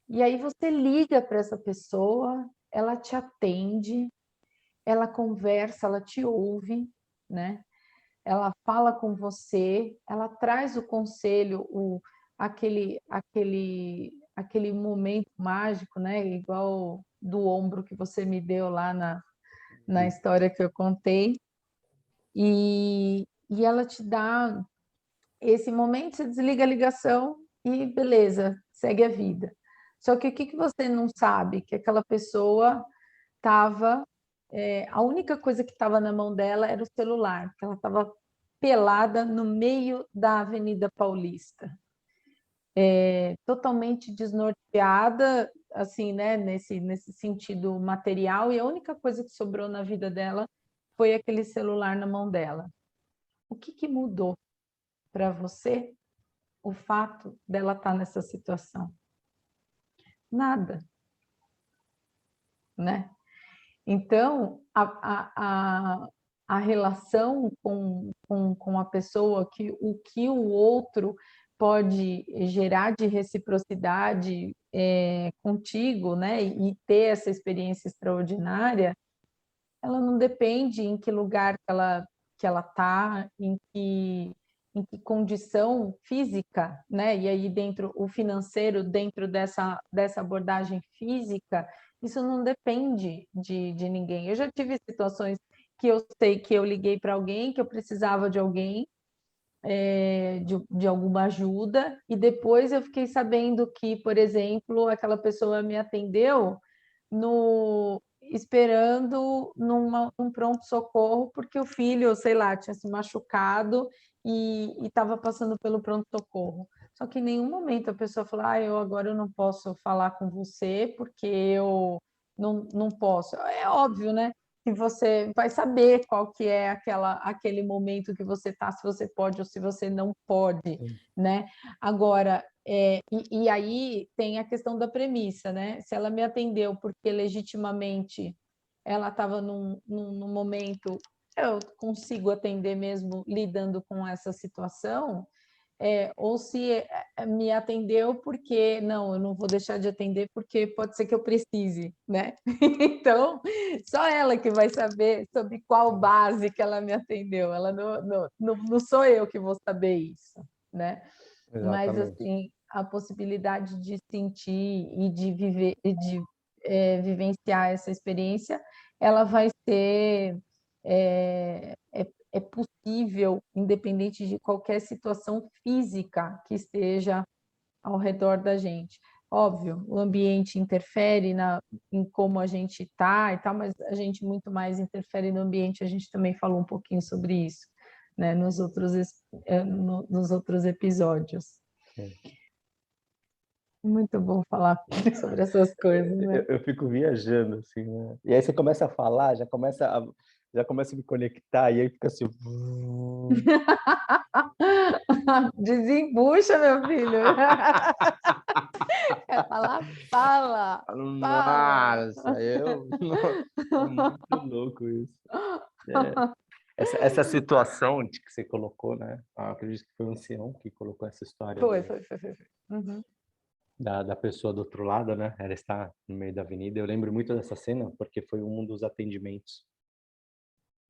E aí você liga para essa pessoa, ela te atende, ela conversa, ela te ouve, né? Ela fala com você, ela traz o conselho, aquele momento mágico, né? Igual do ombro que você me deu lá na história que eu contei. E ela te dá esse momento, você desliga a ligação e beleza, segue a vida. Só que o que você não sabe? Que aquela pessoa estava. A única coisa que estava na mão dela era o celular, porque ela estava pelada no meio da Avenida Paulista, totalmente desnorteada, assim, né, nesse sentido material, e a única coisa que sobrou na vida dela foi aquele celular na mão dela. O que mudou para você o fato dela estar nessa situação? Nada, né? Então, a relação com a pessoa, o que o outro pode gerar de reciprocidade contigo, né? E ter essa experiência extraordinária, ela não depende em que lugar que ela está, em que condição física, né? E aí dentro o financeiro dentro dessa abordagem física, isso não depende de ninguém. Eu já tive situações que eu sei que eu liguei para alguém, que eu precisava de alguém, de alguma ajuda, e depois eu fiquei sabendo que, por exemplo, aquela pessoa me atendeu esperando num pronto-socorro, porque o filho, sei lá, tinha se machucado e estava passando pelo pronto-socorro. Só que em nenhum momento a pessoa falou, agora eu não posso falar com você porque eu não posso. É óbvio, né? Que você vai saber qual que é aquele momento que você está, se você pode ou se você não pode, né? Agora, e aí tem a questão da premissa, né? Se ela me atendeu porque legitimamente ela estava num momento, eu consigo atender mesmo lidando com essa situação, ou se me atendeu porque, não, eu não vou deixar de atender porque pode ser que eu precise, né? Então, só ela que vai saber sobre qual base que ela me atendeu, ela não sou eu que vou saber isso, né? Mas, Exatamente. assim, a possibilidade de sentir e de viver, vivenciar essa experiência, ela vai ser possível, independente de qualquer situação física que esteja ao redor da gente. Óbvio, o ambiente interfere em como a gente está e tal, mas a gente muito mais interfere no ambiente, a gente também falou um pouquinho sobre isso, né, nos outros episódios. Sim. Muito bom falar sobre essas coisas, né? Eu fico viajando, assim, né? E aí você começa a falar, já começa a me conectar, e aí fica assim... Desembucha, meu filho. Quer falar? Fala, fala. Nossa, é muito louco isso. É. Essa situação de que você colocou, né? Eu acredito que foi o ancião que colocou essa história Foi. Uhum. da pessoa do outro lado, né? Ela está no meio da avenida. Eu lembro muito dessa cena porque foi um dos atendimentos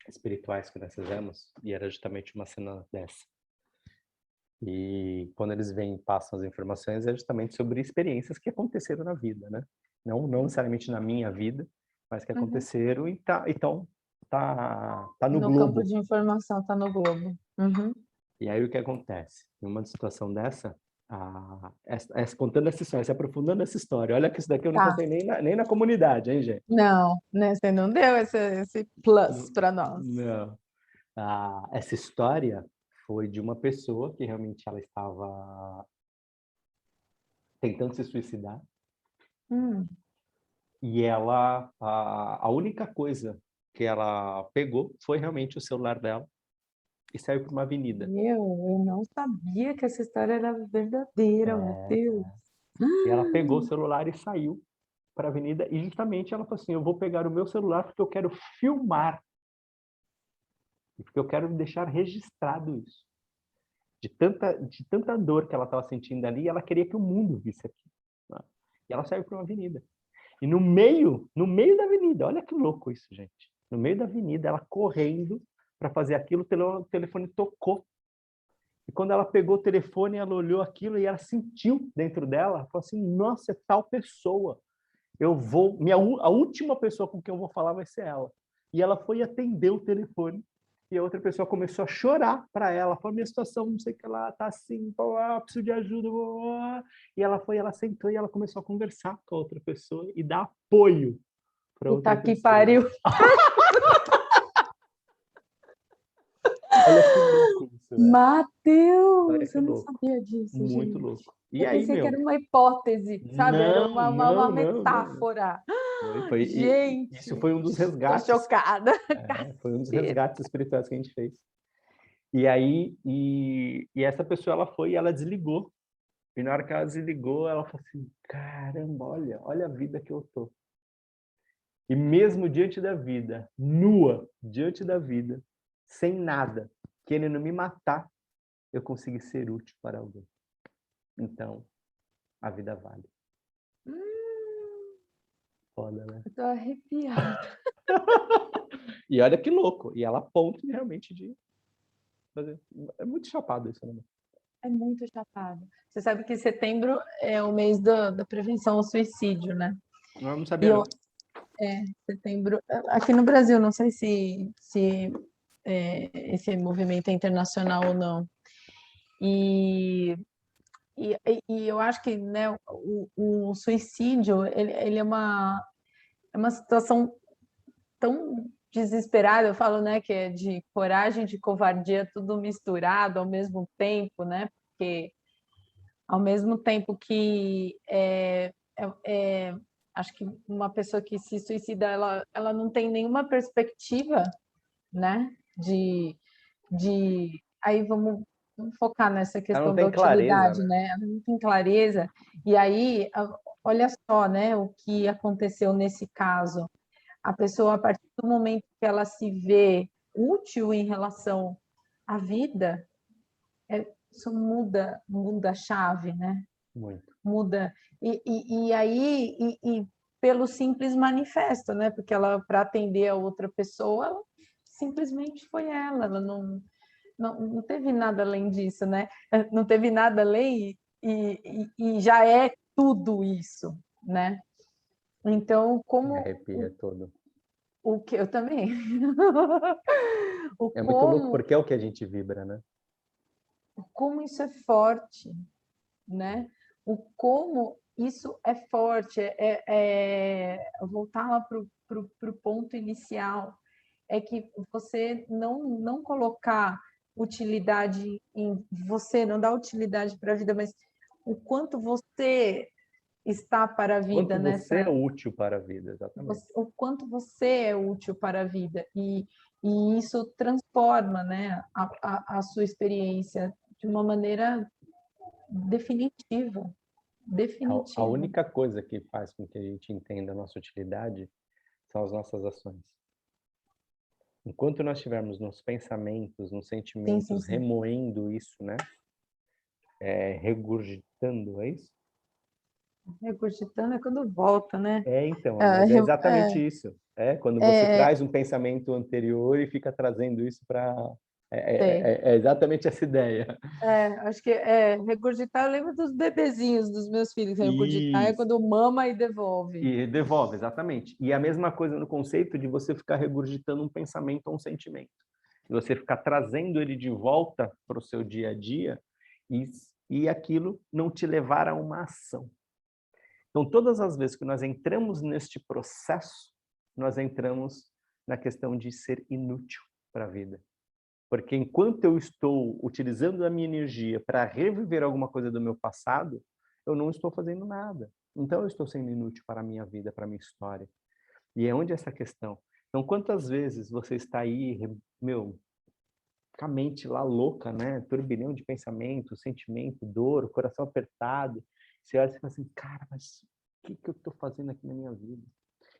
espirituais que nós fizemos e era justamente uma cena dessa. E quando eles vêm e passam as informações é justamente sobre experiências que aconteceram na vida, né? Não necessariamente na minha vida, mas que aconteceram e então tá no No campo globo. de informação, tá no globo. Uhum. E aí o que acontece? Em uma situação dessa, contando essa história, se aprofundando essa história, olha que isso daqui eu não Tá. contei nem na comunidade, hein, gente? Não, né? Você não deu esse plus para nós. Não. Essa história foi de uma pessoa que realmente ela estava tentando se suicidar Hum. e a única coisa que ela pegou foi realmente o celular dela e saiu para uma avenida. Eu não sabia que essa história era verdadeira, meu É, Deus. e ela pegou o celular e saiu para a avenida e justamente ela falou assim, eu vou pegar o meu celular porque eu quero filmar, porque eu quero deixar registrado isso. De tanta dor que ela estava sentindo ali, ela queria que o mundo visse aquilo. Né? E ela saiu para uma avenida. E no meio da avenida, olha que louco isso, gente. No meio da avenida, ela correndo para fazer aquilo, o telefone tocou. E quando ela pegou o telefone, ela olhou aquilo e ela sentiu dentro dela, falou assim, nossa, é tal pessoa. A última pessoa com quem eu vou falar vai ser ela. E ela foi atender o telefone e a outra pessoa começou a chorar para ela, falou, minha situação, não sei o que lá, tá assim, preciso de ajuda. E ela sentou e ela começou a conversar com a outra pessoa e dar apoio para outra Puta que pessoa. pariu. Olha que louco isso, velho. Olha Mateus, que eu não louco. sabia disso, Muito gente. louco. E Eu aí, pensei que meu? era uma hipótese, sabe? Era uma Não. metáfora. Isso Gente, foi um dos tô resgates. chocada. Foi um dos Caceta. resgates espirituais que a gente fez. E aí, essa pessoa, ela foi e ela desligou. E na hora que ela desligou, ela falou assim, caramba, olha a vida que eu tô. E mesmo diante da vida, nua, diante da vida, sem nada, querendo me matar, eu consegui ser útil para alguém. Então, a vida vale. Foda, né? Eu tô arrepiada. E olha que louco. E ela aponta realmente de fazer. É muito chapado isso, né? É muito chapado. Você sabe que setembro é o mês da prevenção ao suicídio, né? Eu não E sabia, eu, não. setembro, aqui no Brasil, não sei se esse movimento é internacional ou não. E, e eu acho que, né, o suicídio ele é uma situação tão desesperada, eu falo, né, que é de coragem, de covardia, tudo misturado ao mesmo tempo, né? Porque ao mesmo tempo que acho que uma pessoa que se suicida, ela não tem nenhuma perspectiva, né? De aí vamos focar nessa Ela não questão da tem clareza, utilidade, né? né? Ela não tem clareza. E aí, olha só, né, o que aconteceu nesse caso. A pessoa, a partir do momento que ela se vê útil em relação à vida, isso muda a chave, né? Muito. Muda. E aí, pelo simples manifesto, né? Porque ela, para atender a outra pessoa, ela simplesmente foi ela não teve nada além disso, né? Não teve nada além e já é tudo isso, né? Então, Me como arrepia todo. o que eu também, o É muito louco como porque é o que a gente vibra, né? isso é forte, né? O como isso é forte, voltar lá para o ponto inicial, é que você não colocar utilidade em você, não dar utilidade para a vida, mas o quanto você está para a vida, Quanto você é útil para a vida, exatamente. O quanto você é útil para a vida, e isso transforma, né, a sua experiência de uma maneira definitiva, A definitiva. única coisa que faz com que a gente entenda a nossa utilidade são as nossas ações. Enquanto nós estivermos nos pensamentos, nos sentimentos, Sim. remoendo isso, né? Regurgitando, é isso? Regurgitando é quando volta, né? Então, mas é exatamente isso. Quando você traz um pensamento anterior e fica trazendo isso para... É exatamente essa ideia. Acho que regurgitar, eu lembro dos bebezinhos dos meus filhos. Regurgitar é Isso. quando mama e devolve. E devolve, exatamente. E a mesma coisa no conceito de você ficar regurgitando um pensamento ou um sentimento. E você ficar trazendo ele de volta para o seu dia a dia e aquilo não te levar a uma ação. Então, todas as vezes que nós entramos neste processo, nós entramos na questão de ser inútil para a vida. Porque enquanto eu estou utilizando a minha energia para reviver alguma coisa do meu passado, eu não estou fazendo nada. Então, eu estou sendo inútil para a minha vida, para a minha história. E é onde essa questão. Então, quantas vezes você está aí, com a mente lá louca, né? Turbilhão de pensamento, sentimento, dor, coração apertado. Você olha e fala assim, cara, mas o que eu estou fazendo aqui na minha vida?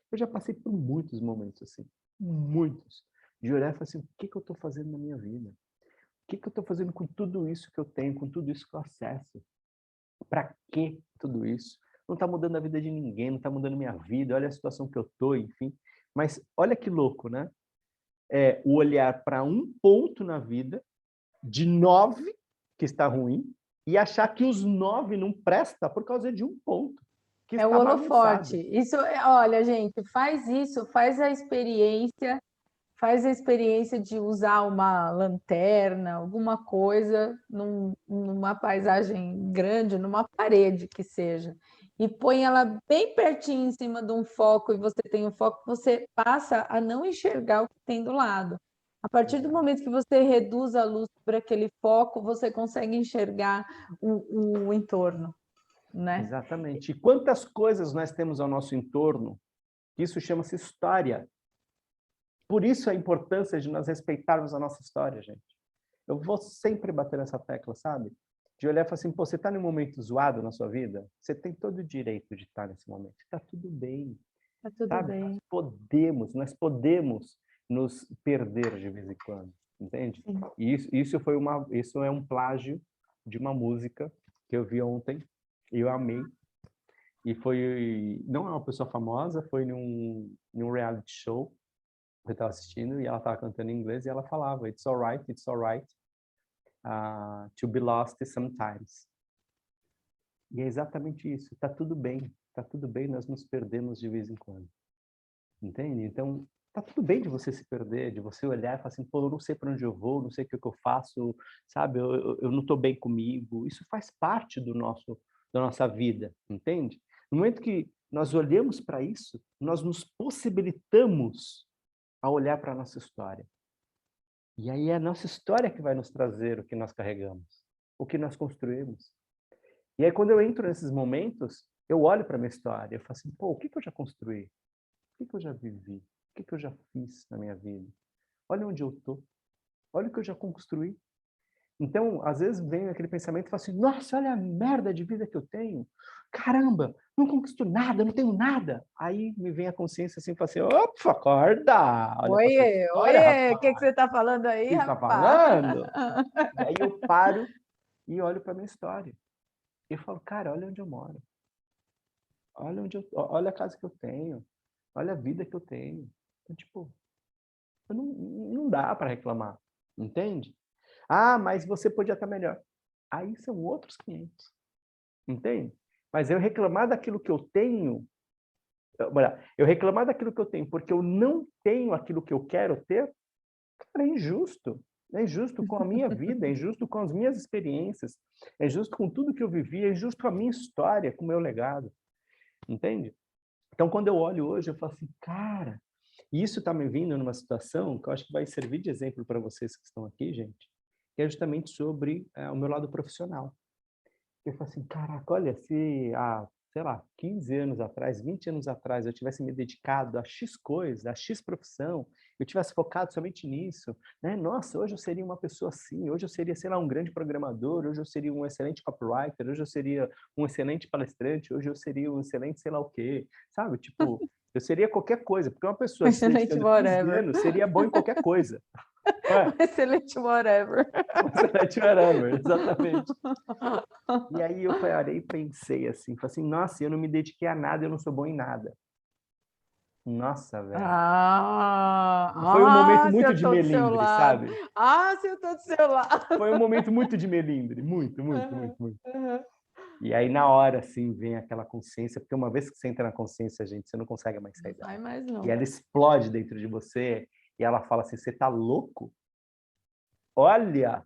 Eu já passei por muitos momentos assim, muitos. De olhar e falar assim, o que eu estou fazendo na minha vida? O que eu estou fazendo com tudo isso que eu tenho, com tudo isso que eu acesso? Para que tudo isso? Não está mudando a vida de ninguém, não está mudando a minha vida, olha a situação que eu estou, enfim. Mas olha que louco, né? O olhar para um ponto na vida, de 9 que está ruim, e achar que os 9 não presta por causa de um ponto que É o está holofote. bagunçado. Isso, olha, gente, faz a experiência de usar uma lanterna, alguma coisa numa paisagem grande, numa parede que seja, e põe ela bem pertinho em cima de um foco, e você tem um foco, você passa a não enxergar o que tem do lado. A partir do momento que você reduz a luz para aquele foco, você consegue enxergar o entorno, né? Exatamente. E quantas coisas nós temos ao nosso entorno, isso chama-se história. Por isso a importância de nós respeitarmos a nossa história, gente. Eu vou sempre bater nessa tecla, sabe? De olhar e falar assim, pô, você está num momento zoado na sua vida? Você tem todo o direito de estar nesse momento. Está tudo bem, Tá tudo sabe? bem. Nós podemos nos perder de vez em quando, entende? Sim. E isso é um plágio de uma música que eu vi ontem e eu amei. E não é uma pessoa famosa, foi num reality show que eu estava assistindo e ela estava cantando em inglês e ela falava it's alright to be lost sometimes. E é exatamente isso, tá tudo bem, nós nos perdemos de vez em quando, entende? Então, tá tudo bem de você se perder, de você olhar e falar assim, pô, eu não sei para onde eu vou, não sei o que eu faço, sabe? Eu não estou bem comigo. Isso faz parte da nossa vida, entende? No momento que nós olhamos para isso, nós nos possibilitamos a olhar para a nossa história. E aí é a nossa história que vai nos trazer o que nós carregamos, o que nós construímos. E aí quando eu entro nesses momentos, eu olho para a minha história, eu falo assim, pô, o que eu já construí? O que eu já vivi? O que eu já fiz na minha vida? Olha onde eu estou. Olha o que eu já construí. Então, às vezes vem aquele pensamento e fala assim, nossa, olha a merda de vida que eu tenho. Caramba, não conquisto nada, não tenho nada. Aí me vem a consciência assim e fala assim, opa, acorda, olha para sua Oiê, história, oiê, o que rapaz. você está falando O aí, que você está rapaz? falando? E aí eu paro e olho para minha história. E eu falo, cara, olha onde eu moro. Olha a casa que eu tenho. Olha a vida que eu tenho. Então, tipo, não dá para reclamar, entende? Ah, mas você podia estar melhor. Aí são outros 500, entende? Mas eu reclamar daquilo que eu tenho, eu reclamar daquilo que eu tenho porque eu não tenho aquilo que eu quero ter, cara, é injusto. É injusto com a minha vida, é injusto com as minhas experiências, é injusto com tudo que eu vivi, é injusto com a minha história, com o meu legado, entende? Então, quando eu olho hoje, eu falo assim, cara, isso está me vindo numa situação que eu acho que vai servir de exemplo para vocês que estão aqui, gente, que é justamente sobre o meu lado profissional. Eu falo assim, caraca, olha, sei lá, 15 anos atrás, 20 anos atrás, eu tivesse me dedicado a X coisa, a X profissão, eu tivesse focado somente nisso, né? Nossa, hoje eu seria uma pessoa assim, hoje eu seria, sei lá, um grande programador, hoje eu seria um excelente copywriter, hoje eu seria um excelente palestrante, hoje eu seria um excelente sei lá o quê, sabe? Tipo, eu seria qualquer coisa, porque uma pessoa se Excelente dedicando 15 whatever. anos seria bom em qualquer coisa. Não é? Excelente whatever. Um excelente whatever, exatamente. E aí eu parei e pensei assim, falei assim, nossa, eu não me dediquei a nada, eu não sou bom em nada. Nossa, velho. Foi um momento Se muito eu de tô do seu melindre, lado. sabe? Se eu tô do seu lado. Foi um momento muito de melindre, muito, muito, Uhum, muito, muito. uhum. E aí na hora, assim, vem aquela consciência, porque uma vez que você entra na consciência, gente, você não consegue mais Não sair dela. sai mais, E não. ela explode dentro de você, e ela fala assim, você tá louco? Olha,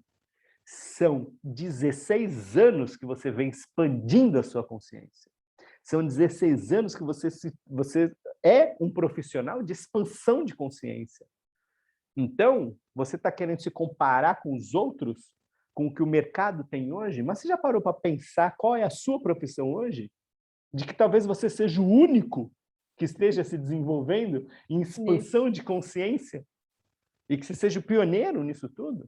são 16 anos que você vem expandindo a sua consciência. São 16 anos que você é um profissional de expansão de consciência. Então, você está querendo se comparar com os outros, com o que o mercado tem hoje, mas você já parou para pensar qual é a sua profissão hoje? De que talvez você seja o único que esteja se desenvolvendo em Nisso. expansão de consciência? E que você seja o pioneiro nisso tudo?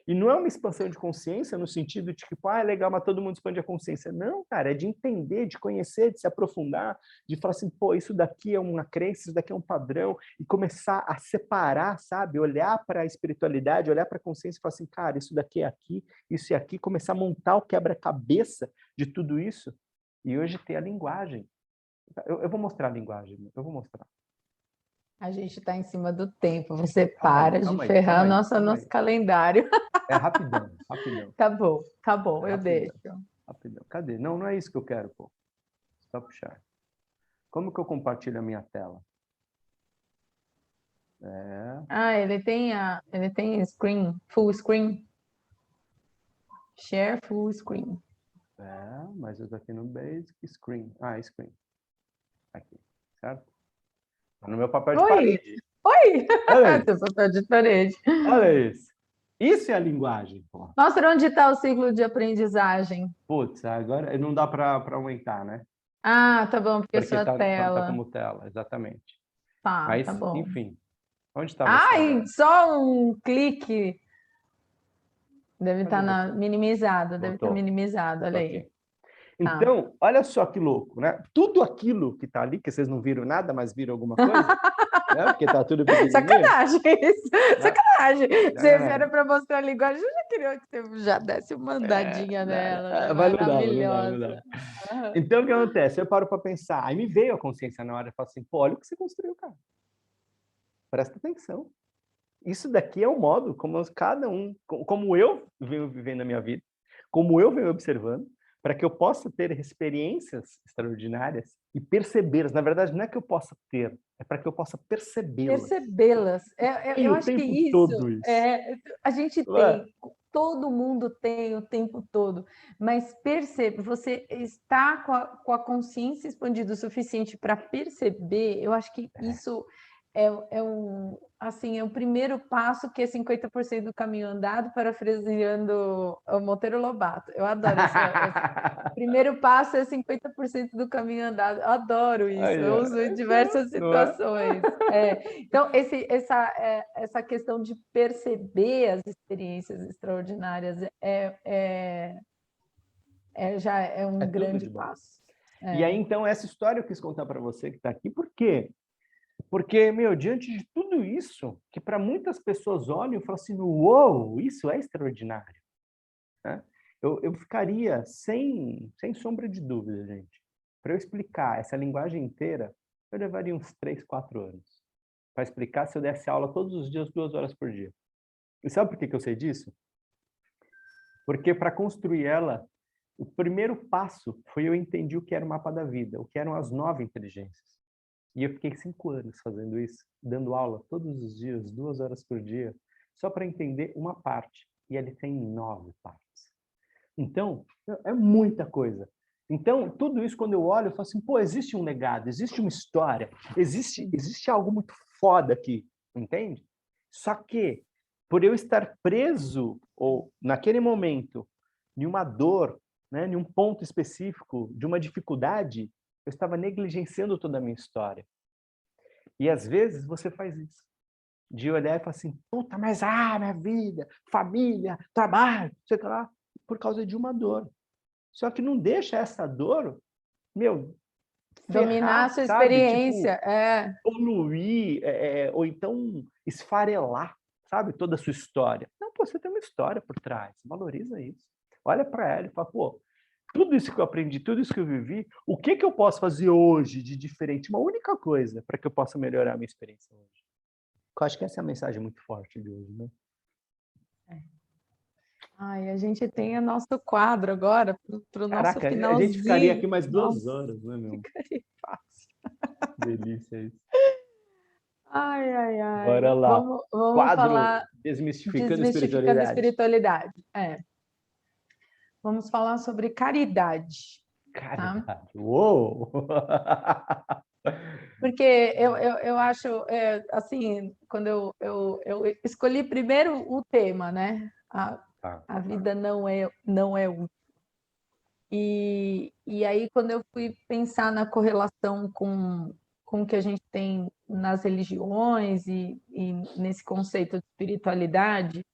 E não é uma expansão de consciência no sentido de que, é legal, mas todo mundo expande a consciência. Não, cara, é de entender, de conhecer, de se aprofundar, de falar assim, isso daqui é uma crença, isso daqui é um padrão, e começar a separar, sabe? Olhar para a espiritualidade, olhar para a consciência e falar assim, cara, isso daqui é aqui, isso é aqui, começar a montar o quebra-cabeça de tudo isso. E hoje ter a linguagem. Eu vou mostrar a linguagem, eu vou mostrar. A gente está em cima do tempo. Você Calma aí, para de calma aí, ferrar calma aí, calma nosso aí. calendário. É rapidão, rapidão. Tá bom, É eu rapidão, deixo. rapidão. Cadê? Não, não é isso que eu quero, pô. Stop share. Como que eu compartilho a minha tela? Ele tem screen, full screen. Share full screen. Mas eu tô aqui no Basic Screen. Screen. Aqui, certo? Tá no meu papel de Oi! parede. Oi! Olha isso. Seu papel de parede. Olha isso. Isso é a linguagem, pô. Mostra onde está o ciclo de aprendizagem. Putz, agora não dá para aumentar, né? Tá bom, porque é Porque sua tá tela. como tela, exatamente. Tá Mas, bom. enfim. Onde está você E agora? só um clique. Deve Cadê estar você? minimizado, deve estar Voltou. minimizado, Eu tô olha aí. aqui. Tá. Então, olha só que louco, né? Tudo aquilo que está ali, que vocês não viram nada, mas viram alguma coisa, né? Porque está tudo pequenininho. Sacanagem isso. Né? Sacanagem. Não, Você não, não. era para mostrar a linguagem. Eu já queria que você já desse uma andadinha nela, né? Mas não dava, não dava, não Maravilhosa. dava. Então, o que acontece? Eu paro para pensar. Aí me veio a consciência na hora e falo assim, olha o que você construiu, cara. Presta atenção. Isso daqui é o modo como cada um, como eu venho vivendo a minha vida, como eu venho observando, para que eu possa ter experiências extraordinárias e percebê-las. Na verdade, não é que eu possa ter, é para que eu possa percebê-las. Percebê-las. Tem Eu o acho que tempo isso todo isso. a gente Não é? tem, todo mundo tem o tempo todo, mas percebe, você está com a consciência expandida o suficiente para perceber, eu acho que isso assim, é o primeiro passo, que é 50% do caminho andado, parafraseando o Monteiro Lobato. Eu adoro essa. O primeiro passo é 50% do caminho andado. Eu adoro isso, Aí, eu ó. uso em Então, diversas não é? situações. Então, essa questão de perceber as experiências extraordinárias já é É um tudo grande de bom. passo. E aí, então, essa história eu quis contar para você que está aqui, por quê? Porque, diante de tudo isso, que para muitas pessoas olham e falam assim, uou, isso é extraordinário. Né? Eu ficaria sem sombra de dúvida, gente. Para eu explicar essa linguagem inteira, eu levaria uns 3, 4 anos. Para explicar se eu desse aula todos os dias, 2 horas por dia. E sabe por que eu sei disso? Porque para construir ela, o primeiro passo foi eu entendi o que era o mapa da vida, o que eram as 9 inteligências. E eu fiquei 5 anos fazendo isso, dando aula todos os dias, 2 horas por dia, só para entender uma parte. E ele tem 9 partes. Então, é muita coisa. Então, tudo isso, quando eu olho, eu falo assim, existe um legado, existe uma história, existe algo muito foda aqui, entende? Só que, por eu estar preso, ou naquele momento, em uma dor, né, em um ponto específico, de uma dificuldade, Eu estava negligenciando toda a minha história. E às vezes você faz isso. De olhar e falar assim, puta, mas minha vida, família, trabalho, sei lá, por causa de uma dor. Só que não deixa essa dor, meu, Dominar a ferrar, sua sabe? experiência, Tipo, é. poluir, ou então esfarelar, sabe? Toda a sua história. Não, pô, você tem uma história por trás, valoriza isso. Olha para ela e fala, pô, tudo isso que eu aprendi, tudo isso que eu vivi, o que que eu posso fazer hoje de diferente? Uma única coisa para que eu possa melhorar a minha experiência hoje. Eu acho que essa é a mensagem muito forte de hoje, né? Ai, a gente tem o nosso quadro agora para o nosso Caraca, a gente ficaria finalzinho. aqui mais Nossa, 2 horas, né, meu? ficaria fácil. Delícia isso. Ai, ai, ai. Bora lá. Vamos Quadro falar Desmistificando a desmistificando a Espiritualidade. espiritualidade. É, vamos falar sobre caridade, tá? Caridade. Uou! Porque eu acho, assim, quando eu escolhi primeiro o tema, né? Tá. A vida não é útil. E aí, quando eu fui pensar na correlação com o que a gente tem nas religiões e nesse conceito de espiritualidade,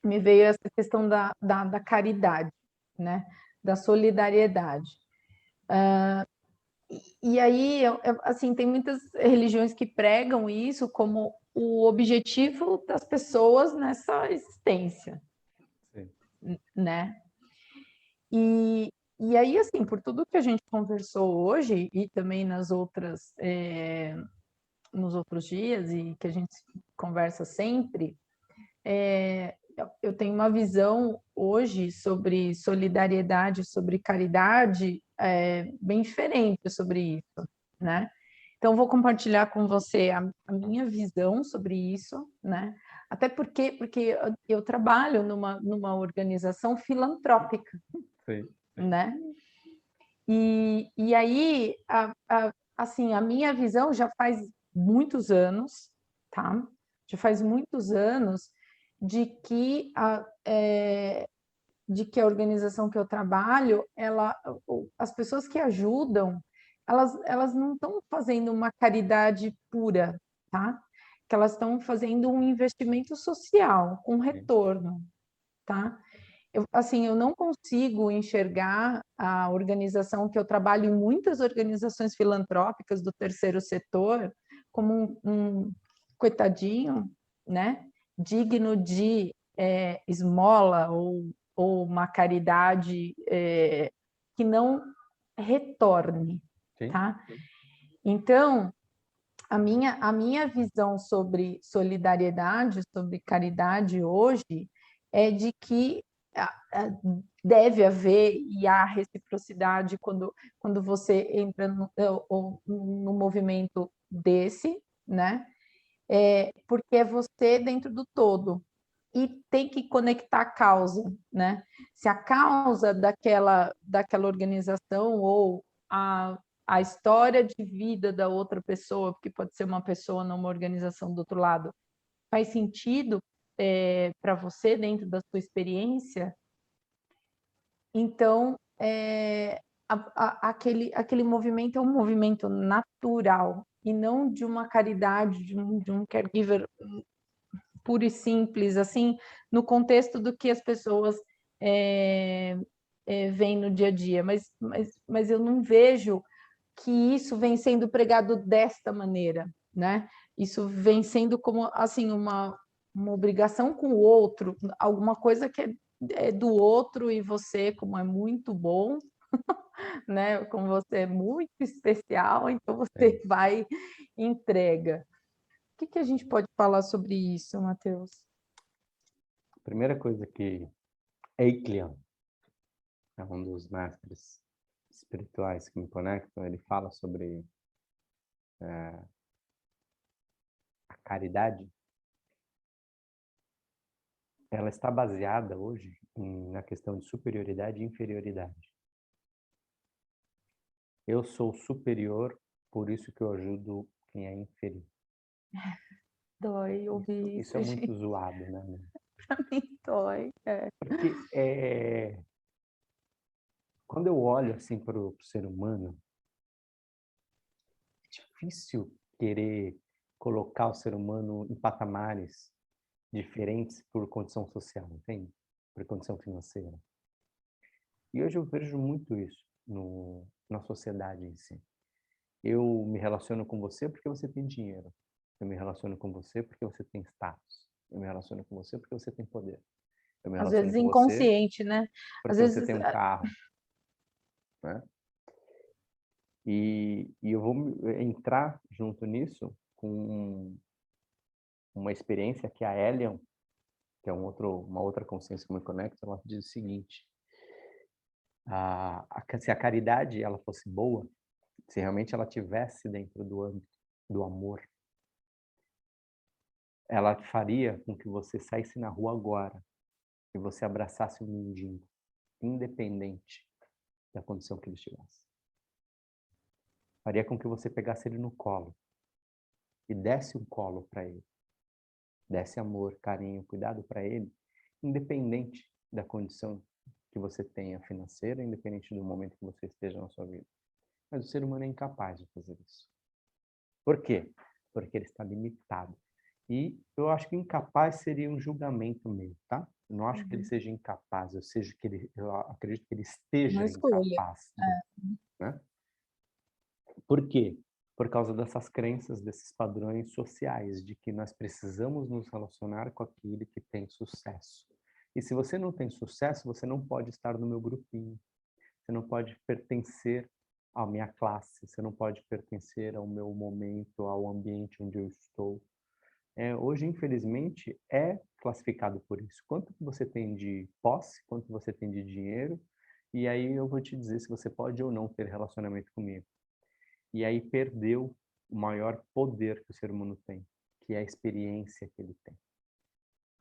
me veio essa questão da caridade, né? Da solidariedade. E aí, assim, tem muitas religiões que pregam isso como o objetivo das pessoas nessa existência, Sim. né? E aí, assim, por tudo que a gente conversou hoje e também nos outros dias e que a gente conversa sempre, eu tenho uma visão hoje sobre solidariedade, sobre caridade, bem diferente sobre isso, né? Então, vou compartilhar com você a minha visão sobre isso, né? Até porque eu trabalho numa organização filantrópica, Sim. né? E aí, assim, a minha visão já faz muitos anos, tá? Já faz muitos anos de que a organização que eu trabalho, as pessoas que ajudam, elas não estão fazendo uma caridade pura, tá? Que elas estão fazendo um investimento social com Sim. retorno, tá? Assim, eu não consigo enxergar a organização que eu trabalho em muitas organizações filantrópicas do terceiro setor como um coitadinho, né? Digno de esmola ou uma caridade que não retorne, Sim. tá? Então, a minha visão sobre solidariedade, sobre caridade hoje, é de que deve haver e há reciprocidade quando você entra no movimento desse, né? Porque é você dentro do todo. E tem que conectar a causa, né? Se a causa daquela organização ou a história de vida da outra pessoa, porque pode ser uma pessoa numa organização do outro lado, faz sentido para você dentro da sua experiência, então aquele movimento é um movimento natural e não de uma caridade, de um caregiver puro e simples, assim, no contexto do que as pessoas veem no dia a dia. Mas eu não vejo que isso vem sendo pregado desta maneira, né? Isso vem sendo como assim uma obrigação com o outro, alguma coisa que é do outro e você, como é muito bom, né? Como você é muito especial, então Sim. você vai e entrega. O que a gente pode falar sobre isso, Matheus? A primeira coisa que Eiklian, é um dos mestres espirituais que me conectam, ele fala sobre a caridade. Ela está baseada hoje na questão de superioridade e inferioridade. Eu sou superior, por isso que eu ajudo quem é inferior. Dói ouvir Isso isso, é muito gente. zoado, né? Pra mim dói. Porque quando eu olho assim para o ser humano, difícil querer colocar o ser humano em patamares diferentes por condição social, entende? Por condição financeira. E hoje eu vejo muito isso na sociedade em si. Eu me relaciono com você porque você tem dinheiro. Eu me relaciono com você porque você tem status. Eu me relaciono com você porque você tem poder. Eu me Às relaciono vezes com você inconsciente, né? Às porque você vezes, tem um carro, né? E eu vou entrar junto nisso com uma experiência que a Elion, que é uma outra consciência que me conecta, ela diz o seguinte: se a caridade ela fosse boa, se realmente ela tivesse dentro do âmbito do amor, ela faria com que você saísse na rua agora e você abraçasse um mendigo, independente da condição que ele estivesse. Faria com que você pegasse ele no colo e desse um colo para ele. Desse amor, carinho, cuidado para ele, independente da condição que você tenha financeira, independente do momento que você esteja na sua vida. Mas o ser humano é incapaz de fazer isso. Por quê? Porque ele está limitado. E eu acho que incapaz seria um julgamento meu, tá? Eu não acho que ele seja incapaz, eu acredito que ele uma esteja escolha. incapaz, né? Por quê? Por causa dessas crenças, desses padrões sociais, de que nós precisamos nos relacionar com aquele que tem sucesso. E se você não tem sucesso, você não pode estar no meu grupinho. Você não pode pertencer à minha classe, você não pode pertencer ao meu momento, ao ambiente onde eu estou. Hoje, infelizmente, é classificado por isso. Quanto que você tem de posse, quanto você tem de dinheiro, e aí eu vou te dizer se você pode ou não ter relacionamento comigo. E aí perdeu o maior poder que o ser humano tem, que é a experiência que ele tem.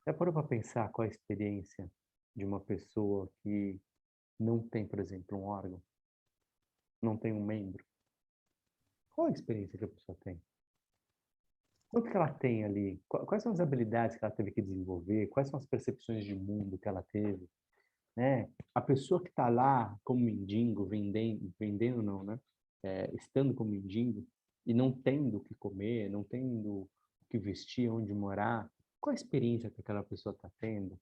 Já parou para pensar qual é a experiência de uma pessoa que não tem, por exemplo, um órgão, não tem um membro? Qual a experiência que a pessoa tem? Quanto que ela tem ali? Quais são as habilidades que ela teve que desenvolver? Quais são as percepções de mundo que ela teve? Né? A pessoa que está lá como mendigo, vendendo não, né? Estando como mendigo e não tendo o que comer, não tendo o que vestir, onde morar, qual a experiência que aquela pessoa está tendo?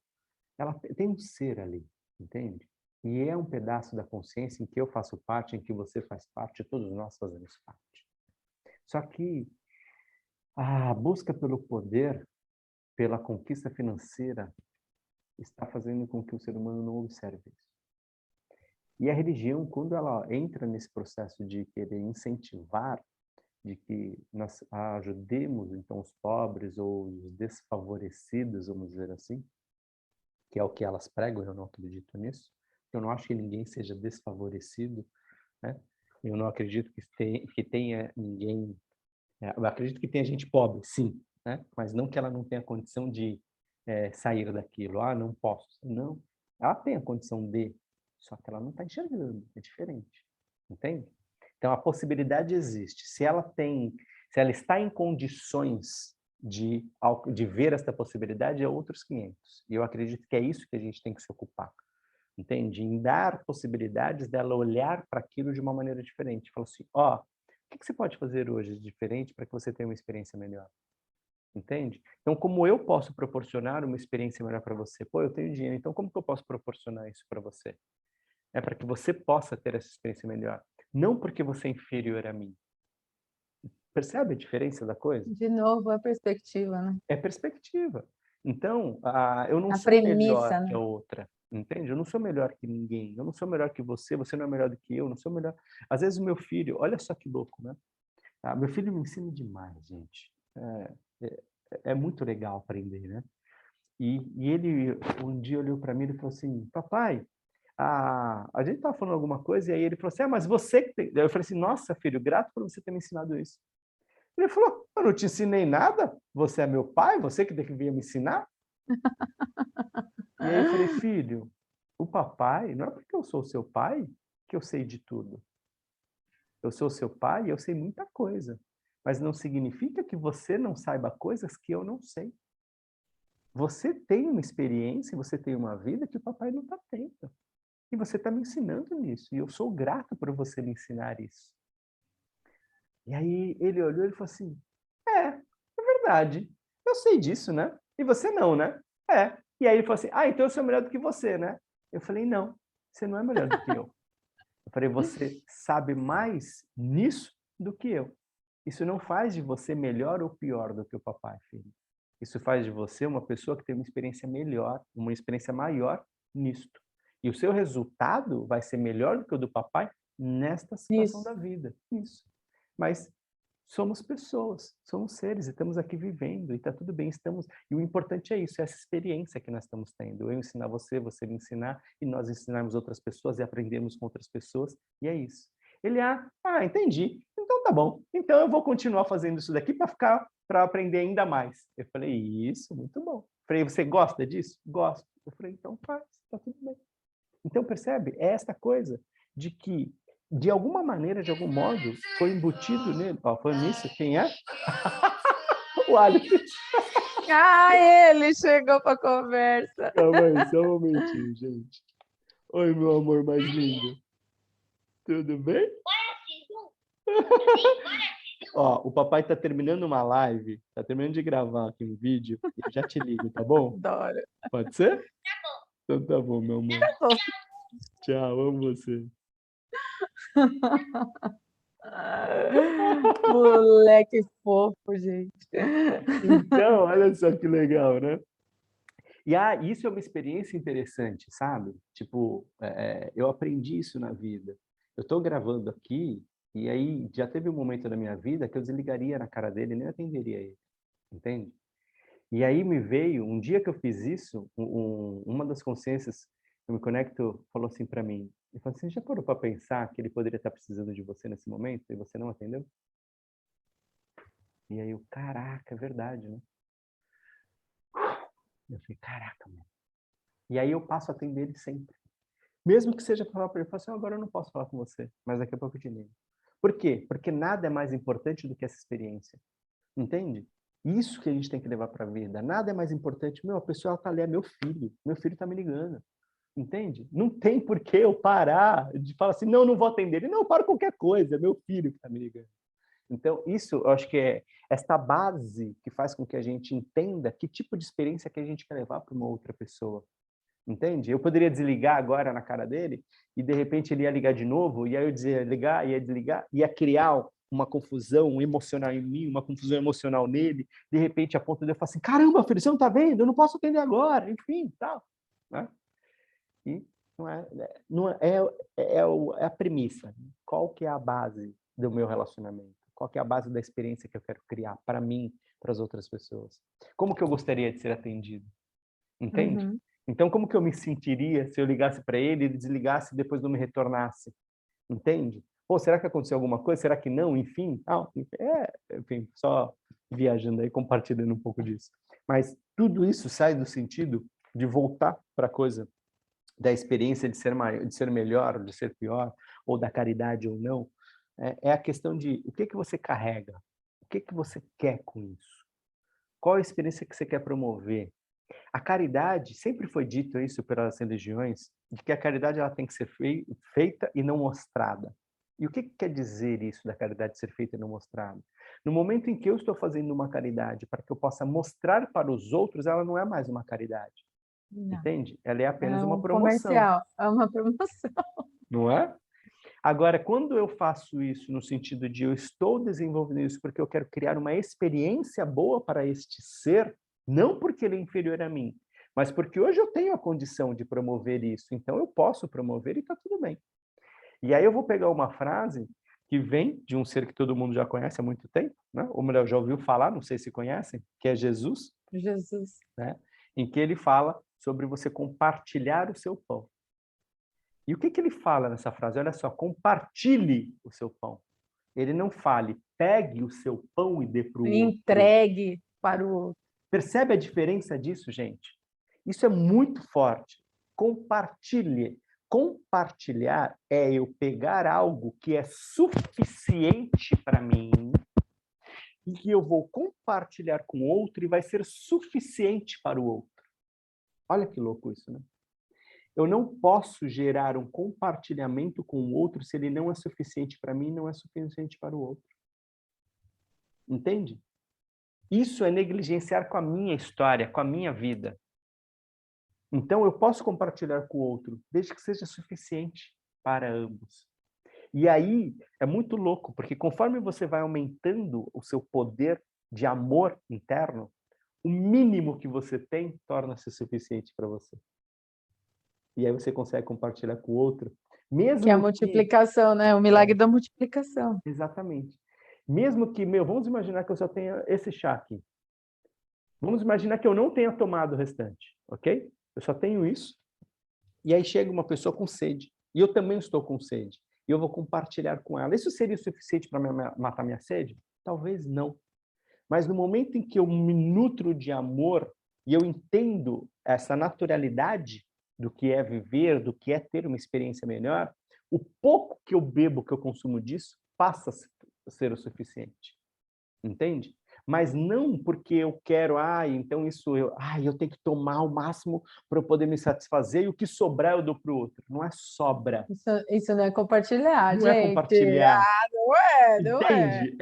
Ela tem um ser ali, entende? E é um pedaço da consciência em que eu faço parte, em que você faz parte, todos nós fazemos parte. Só que a busca pelo poder, pela conquista financeira, está fazendo com que o ser humano não observe isso. E a religião, quando ela entra nesse processo de querer incentivar, de que nós ajudemos então os pobres ou os desfavorecidos, vamos dizer assim, que é o que elas pregam, eu não acredito nisso. Eu não acho que ninguém seja desfavorecido, né? Eu não acredito que tenha ninguém. Eu acredito que tenha gente pobre, sim, né? Mas não que ela não tenha condição de sair daquilo. Ah, não posso. Não. Ela tem a condição de, só que ela não está enxergando. É diferente. Entende? Então, a possibilidade existe. Se ela está em condições de ver esta possibilidade, é outros 500. E eu acredito que é isso que a gente tem que se ocupar. Entende? Em dar possibilidades dela olhar para aquilo de uma maneira diferente. Falar assim, ó, o que você pode fazer hoje de diferente para que você tenha uma experiência melhor? Entende? Então, como eu posso proporcionar uma experiência melhor para você? Pô, eu tenho dinheiro, então como que eu posso proporcionar isso para você? É para que você possa ter essa experiência melhor. Não porque você é inferior a mim. Percebe a diferença da coisa? De novo, a perspectiva, né? É perspectiva. Então, eu não A sou melhor premissa, que a né? outra, entende? Eu não sou melhor que ninguém, eu não sou melhor que você não é melhor do que eu não sou melhor. Às vezes o meu filho, olha só que louco, né? Meu filho me ensina demais, gente. É, é muito legal aprender, né? E ele, um dia, olhou para mim e falou assim, papai, a gente estava falando alguma coisa, e aí ele falou assim, mas você que tem... Eu falei assim, nossa, filho, grato por você ter me ensinado isso. Ele falou, eu não te ensinei nada, você é meu pai, você que devia me ensinar? E aí eu falei, filho, o papai, não é porque eu sou seu pai que eu sei de tudo. Eu sou seu pai e eu sei muita coisa. Mas não significa que você não saiba coisas que eu não sei. Você tem uma experiência, você tem uma vida que o papai não está tendo. E você está me ensinando nisso. E eu sou grato por você me ensinar isso. E aí ele olhou e falou assim, é verdade. Eu sei disso, né? E você não, né? É. E aí ele falou assim, então eu sou melhor do que você, né? Eu falei, não, você não é melhor do que eu. Eu falei, você sabe mais nisso do que eu. Isso não faz de você melhor ou pior do que o papai, filho. Isso faz de você uma pessoa que tem uma experiência melhor, uma experiência maior nisto. E o seu resultado vai ser melhor do que o do papai nesta situação Isso. da vida. Isso. Mas somos pessoas, somos seres e estamos aqui vivendo e está tudo bem, estamos. E o importante é isso, é essa experiência que nós estamos tendo. Eu ensinar você, você me ensinar e nós ensinarmos outras pessoas e aprendermos com outras pessoas e é isso. Ele, entendi. Então tá bom. Então eu vou continuar fazendo isso daqui para aprender ainda mais. Eu falei, isso, muito bom. Eu falei, você gosta disso? Gosto. Eu falei, então faz, tá tudo bem. Então percebe? É esta coisa de que de alguma maneira, de algum modo, foi embutido nele. Ó, foi nisso, quem é? O Alex. Ele chegou para a conversa. Calma aí, só um momentinho, gente. Oi, meu amor mais lindo. Tudo bem? Ó, o papai tá terminando uma live, tá terminando de gravar aqui um vídeo, e eu já te ligo, tá bom? Adoro. Pode ser? Então tá bom, meu amor. Bom. Tchau, amo você. Moleque fofo, gente. Então, olha só que legal, né? E isso é uma experiência interessante, sabe? Tipo, eu aprendi isso na vida. Eu estou gravando aqui, e aí já teve um momento da minha vida que eu desligaria na cara dele e nem atenderia ele, entende? E aí me veio, um dia que eu fiz isso, uma das consciências que eu me conecto falou assim para mim, ele falou assim, já parou para pensar que ele poderia estar precisando de você nesse momento e você não atendeu? E aí eu, caraca, é verdade, né? Eu falei, caraca, mano. E aí eu passo a atender ele sempre. Mesmo que seja para falar para ele, assim, agora eu não posso falar com você, mas daqui a pouco eu te ligo. Por quê? Porque nada é mais importante do que essa experiência. Entende? Isso que a gente tem que levar para a vida. Nada é mais importante. A pessoa está ali, é meu filho. Meu filho está me ligando. Entende? Não tem por que eu parar de falar assim, não vou atender ele. Não, para qualquer coisa, é meu filho que está me ligando. Então, isso eu acho que é esta base que faz com que a gente entenda que tipo de experiência que a gente quer levar para uma outra pessoa. Entende? Eu poderia desligar agora na cara dele e de repente ele ia ligar de novo e aí eu dizia ligar, ia desligar, ia criar uma confusão emocional em mim, uma confusão emocional nele, de repente a ponto de eu falar assim, caramba, filho, você não tá vendo? Eu não posso atender agora, enfim, tal, né? E não é a premissa. Qual que é a base do meu relacionamento? Qual que é a base da experiência que eu quero criar para mim, para as outras pessoas? Como que eu gostaria de ser atendido? Entende? Uhum. Então, como que eu me sentiria se eu ligasse para ele, ele desligasse e depois não me retornasse? Entende? Pô, será que aconteceu alguma coisa? Será que não? Enfim, enfim, só viajando aí, compartilhando um pouco disso. Mas tudo isso sai do sentido de voltar para a coisa da experiência de ser maior, de ser melhor, de ser pior, ou da caridade ou não. É a questão de o que você carrega, o que você quer com isso, qual a experiência que você quer promover. A caridade, sempre foi dito isso pelas religiões, de que a caridade ela tem que ser feita e não mostrada. E o que quer dizer isso da caridade ser feita e não mostrada? No momento em que eu estou fazendo uma caridade para que eu possa mostrar para os outros, ela não é mais uma caridade. Não, Entende? Ela é apenas é uma um promoção, comercial, é uma promoção. não é? Agora, quando eu faço isso no sentido de eu estou desenvolvendo isso porque eu quero criar uma experiência boa para este ser, não porque ele é inferior a mim, mas porque hoje eu tenho a condição de promover isso, então eu posso promover e está tudo bem. E aí eu vou pegar uma frase que vem de um ser que todo mundo já conhece há muito tempo, né? Ou melhor, já ouviu falar, não sei se conhecem, que é Jesus, Jesus. né? Em que ele fala sobre você compartilhar o seu pão. E o que ele fala nessa frase? Olha só, compartilhe o seu pão. Ele não fale, pegue o seu pão e dê para o outro. Entregue para o outro. Percebe a diferença disso, gente? Isso é muito forte. Compartilhe. Compartilhar é eu pegar algo que é suficiente para mim e que eu vou compartilhar com o outro e vai ser suficiente para o outro. Olha que louco isso, né? Eu não posso gerar um compartilhamento com o outro se ele não é suficiente para mim e não é suficiente para o outro. Entende? Isso é negligenciar com a minha história, com a minha vida. Então, eu posso compartilhar com o outro, desde que seja suficiente para ambos. E aí, é muito louco, porque conforme você vai aumentando o seu poder de amor interno, o mínimo que você tem torna-se suficiente para você. E aí você consegue compartilhar com o outro, Que é a mesmo que... multiplicação, né? O milagre da multiplicação. Exatamente. Mesmo que, vamos imaginar que eu só tenha esse chá aqui. Vamos imaginar que eu não tenha tomado o restante, ok? Eu só tenho isso. E aí chega uma pessoa com sede. E eu também estou com sede. E eu vou compartilhar com ela. Isso seria o suficiente para matar minha sede? Talvez não. Mas no momento em que eu me nutro de amor e eu entendo essa naturalidade do que é viver, do que é ter uma experiência melhor, o pouco que eu bebo, que eu consumo disso, passa a ser o suficiente. Entende? Mas não porque eu quero, então eu tenho que tomar o máximo para eu poder me satisfazer e o que sobrar eu dou para o outro. Não é sobra. Isso não é compartilhar, Não é gente. compartilhar. Não é, não é. Entende?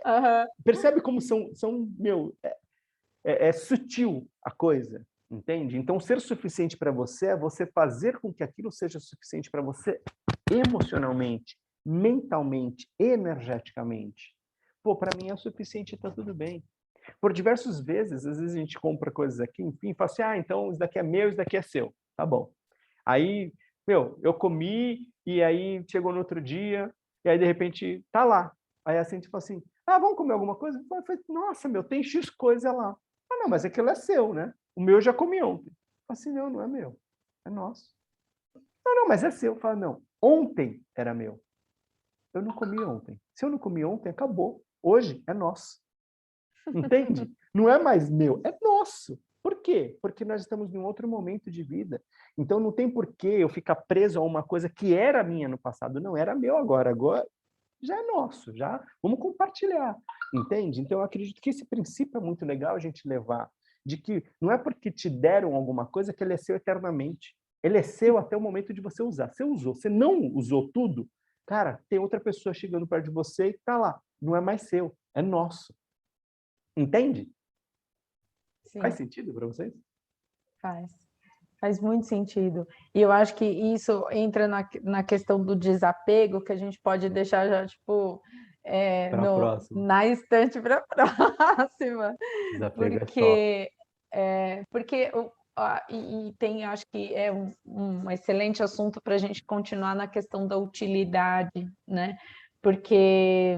Uhum. Percebe como é sutil a coisa, entende? Então, ser suficiente para você é você fazer com que aquilo seja suficiente para você emocionalmente, mentalmente, energeticamente. Pô, para mim é o suficiente, está tudo bem. Por diversas vezes, às vezes a gente compra coisas aqui, enfim, fala assim, então isso daqui é meu, isso daqui é seu. Tá bom. Aí, eu comi, e aí chegou no outro dia, e aí de repente tá lá. Aí a gente fala assim, vamos comer alguma coisa? Eu falei, nossa, tem X coisa lá. Não, mas aquilo é seu, né? O meu eu já comi ontem. Eu falei assim, não é meu, é nosso. Não, mas é seu. Eu falo, não, ontem era meu. Eu não comi ontem. Se eu não comi ontem, acabou. Hoje é nosso. Entende? Não é mais meu, é nosso. Por quê? Porque nós estamos em um outro momento de vida. Então não tem por que eu ficar preso a uma coisa que era minha no passado. Não, era meu agora. Agora já é nosso. Já vamos compartilhar. Entende? Então eu acredito que esse princípio é muito legal a gente levar. De que não é porque te deram alguma coisa que ele é seu eternamente. Ele é seu até o momento de você usar. Você usou. Você não usou tudo, cara, tem outra pessoa chegando perto de você e tá lá. Não é mais seu, é nosso. Entende? Sim. Faz sentido para vocês? Faz muito sentido. E eu acho que isso entra na questão do desapego, que a gente pode deixar já, tipo, Para a próxima. na estante para a próxima. Desapego é top. Porque tem, acho que é um excelente assunto para a gente continuar na questão da utilidade, né? Porque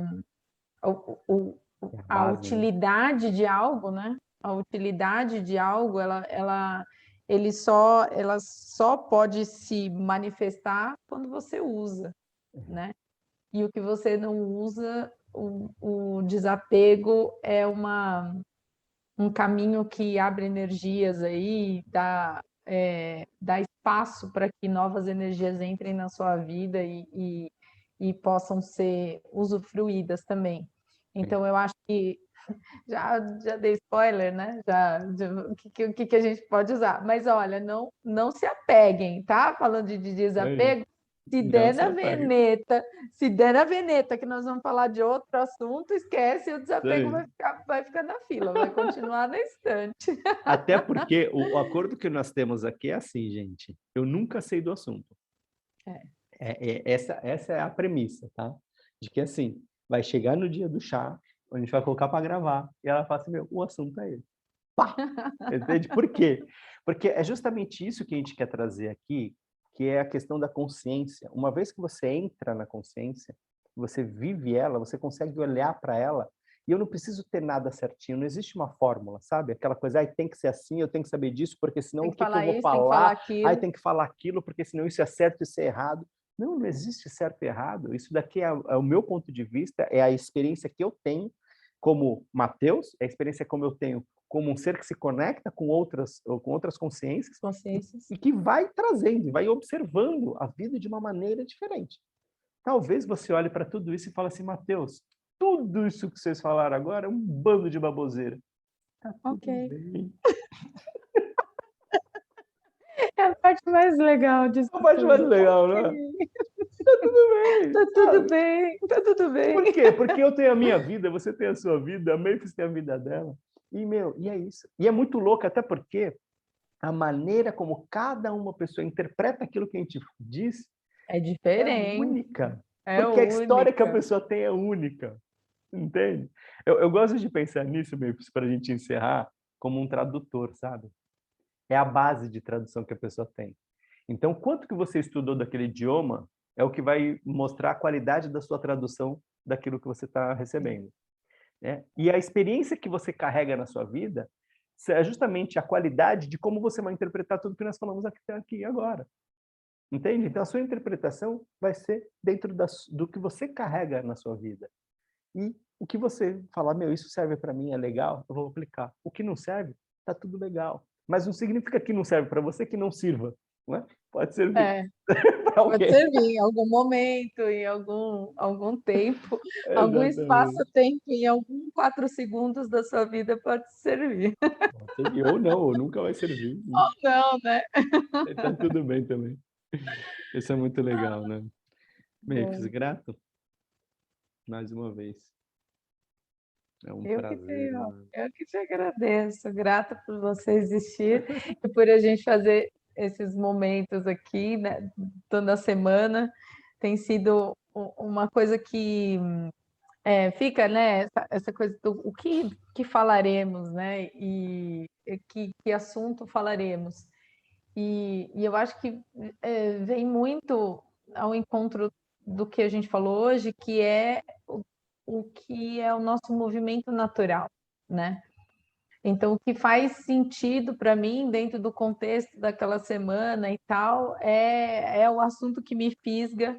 É a a base, né? utilidade de algo, né? A utilidade de algo, ela só pode se manifestar quando você usa, né? E o que você não usa, o desapego é um caminho que abre energias aí, dá espaço para que novas energias entrem na sua vida e possam ser usufruídas também. Então, eu acho que já dei spoiler, né? O que a gente pode usar? Mas olha, não se apeguem, tá? Falando de Aí, desapego, se não der se na apaga. veneta, se der na veneta que nós vamos falar de outro assunto, esquece, o desapego Aí. vai ficar na fila, vai continuar na estante. Até porque o acordo que nós temos aqui é assim, gente. Eu nunca sei do assunto. Essa é a premissa, tá? De que assim, vai chegar no dia do chá, a gente vai colocar para gravar, e ela fala assim, o assunto é esse. Pá! Entende? Por quê? Porque é justamente isso que a gente quer trazer aqui, que é a questão da consciência. Uma vez que você entra na consciência, você vive ela, você consegue olhar para ela, e eu não preciso ter nada certinho, não existe uma fórmula, sabe? Aquela coisa, tem que ser assim, eu tenho que saber disso, porque senão Tem o que que eu falar vou isso, tem que falar falar? aquilo. Tem que falar aquilo, porque senão isso é certo, isso é errado. Não existe certo e errado. Isso daqui é o meu ponto de vista, é a experiência que eu tenho como Mateus, é a experiência como eu tenho como um ser que se conecta com outras consciências Consciências. e que vai trazendo, vai observando a vida de uma maneira diferente. Talvez você olhe para tudo isso e fale assim, Mateus, tudo isso que vocês falaram agora é um bando de baboseira. Tá tudo bem. É a parte mais legal disso A parte mais tudo. legal, Ok. não é? Tá tudo bem, Tá tudo sabe? bem, tá tudo bem. Por quê? Porque eu tenho a minha vida, você tem a sua vida, a Memphis tem a vida dela. E é isso. E é muito louco, até porque a maneira como cada uma pessoa interpreta aquilo que a gente diz É é diferente, única. é Porque a história que a única. pessoa tem é única. Entende? Eu gosto de pensar nisso, Memphis, para a gente encerrar, como um tradutor, sabe? É a base de tradução que a pessoa tem. Então, quanto que você estudou daquele idioma é o que vai mostrar a qualidade da sua tradução daquilo que você está recebendo, né? E a experiência que você carrega na sua vida é justamente a qualidade de como você vai interpretar tudo que nós falamos aqui agora. Entende? Então, a sua interpretação vai ser dentro do que você carrega na sua vida. E o que você falar, meu, isso serve para mim, é legal, eu vou aplicar. O que não serve, tá tudo legal. Mas não significa que não serve para você que não sirva, não é? Pode servir É, para pode alguém. servir em algum momento, em algum tempo, algum Exatamente. espaço-tempo, em algum 4 segundos da sua vida pode servir. Pode servir, ou não, ou nunca vai servir. Ou não, né? E tá tudo bem também. Isso é muito legal, né? Memphis, Bom, grato mais uma vez. É um eu que prazer, tenho, né? eu que te agradeço, grata por você existir e por a gente fazer esses momentos aqui, né, toda semana. Tem sido uma coisa que fica, né, essa coisa do que falaremos, né, e que assunto falaremos. E eu acho que vem muito ao encontro do que a gente falou hoje, que é o que é o nosso movimento natural, né? Então, o que faz sentido para mim, dentro do contexto daquela semana e tal, é o assunto que me fisga.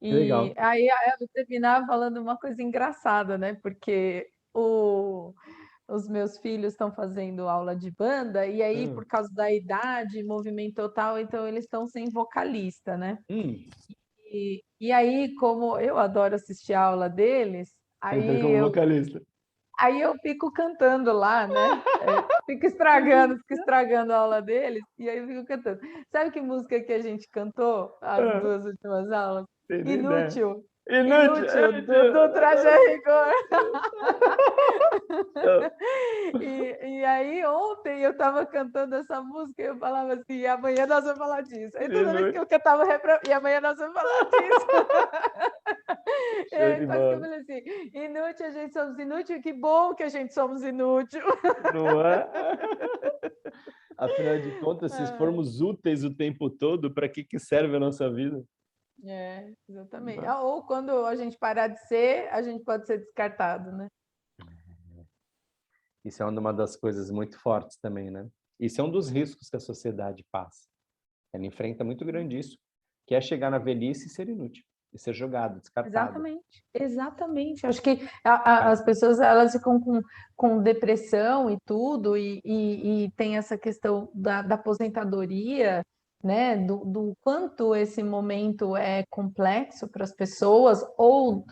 Que E legal. aí eu vou terminar falando uma coisa engraçada, né? Porque os meus filhos estão fazendo aula de banda, e aí, Hum, por causa da idade, movimento total, então eles estão sem vocalista, né? hum. E aí, como eu adoro assistir a aula deles, Você entra como vocalista. aí eu fico cantando lá, né? Fico estragando a aula deles, e aí eu fico cantando. Sabe que música que a gente cantou as Ah, 2 últimas aulas? tem nem ideia. Inútil. Inútil! Inútil, do Traje a Rigor. E aí, ontem eu estava cantando essa música e eu falava assim, e amanhã nós vamos falar disso. Aí toda vez que Inútil. eu cantava o refrão, e amanhã nós vamos falar disso. Show de Quase que eu bola. falei assim, inútil, a gente somos inútil, que bom que a gente somos inútil. Não é? Afinal de contas, se formos úteis o tempo todo, para que serve a nossa vida? Exatamente. Né? Ou quando a gente parar de ser, a gente pode ser descartado, né? Isso é uma das coisas muito fortes também, né? Isso é um dos riscos que a sociedade passa. Ela enfrenta muito grande isso, que é chegar na velhice e ser inútil, e ser jogado, descartado. Exatamente, exatamente. Acho que as Tá? pessoas elas ficam com depressão e tudo, e tem essa questão da aposentadoria, né? Do quanto esse momento é complexo para as pessoas, ou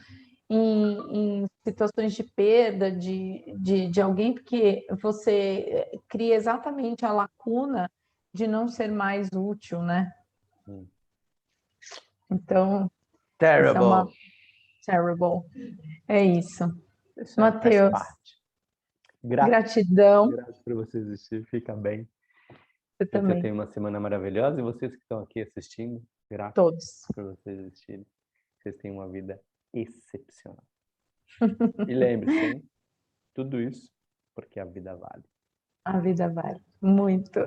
em situações de perda de alguém, porque você cria exatamente a lacuna de não ser mais útil, né? Hum. Então, essa é uma Terrible. terrible. É isso. Isso aí faz Matheus, parte. Grato, gratidão. grato por você existir. Fica bem. Você Que você também. tenha uma semana maravilhosa e vocês que estão aqui assistindo, grato Todos. por vocês existirem. Vocês têm uma vida excepcional. E lembre-se, hein? Tudo isso porque a vida vale. A vida vale muito.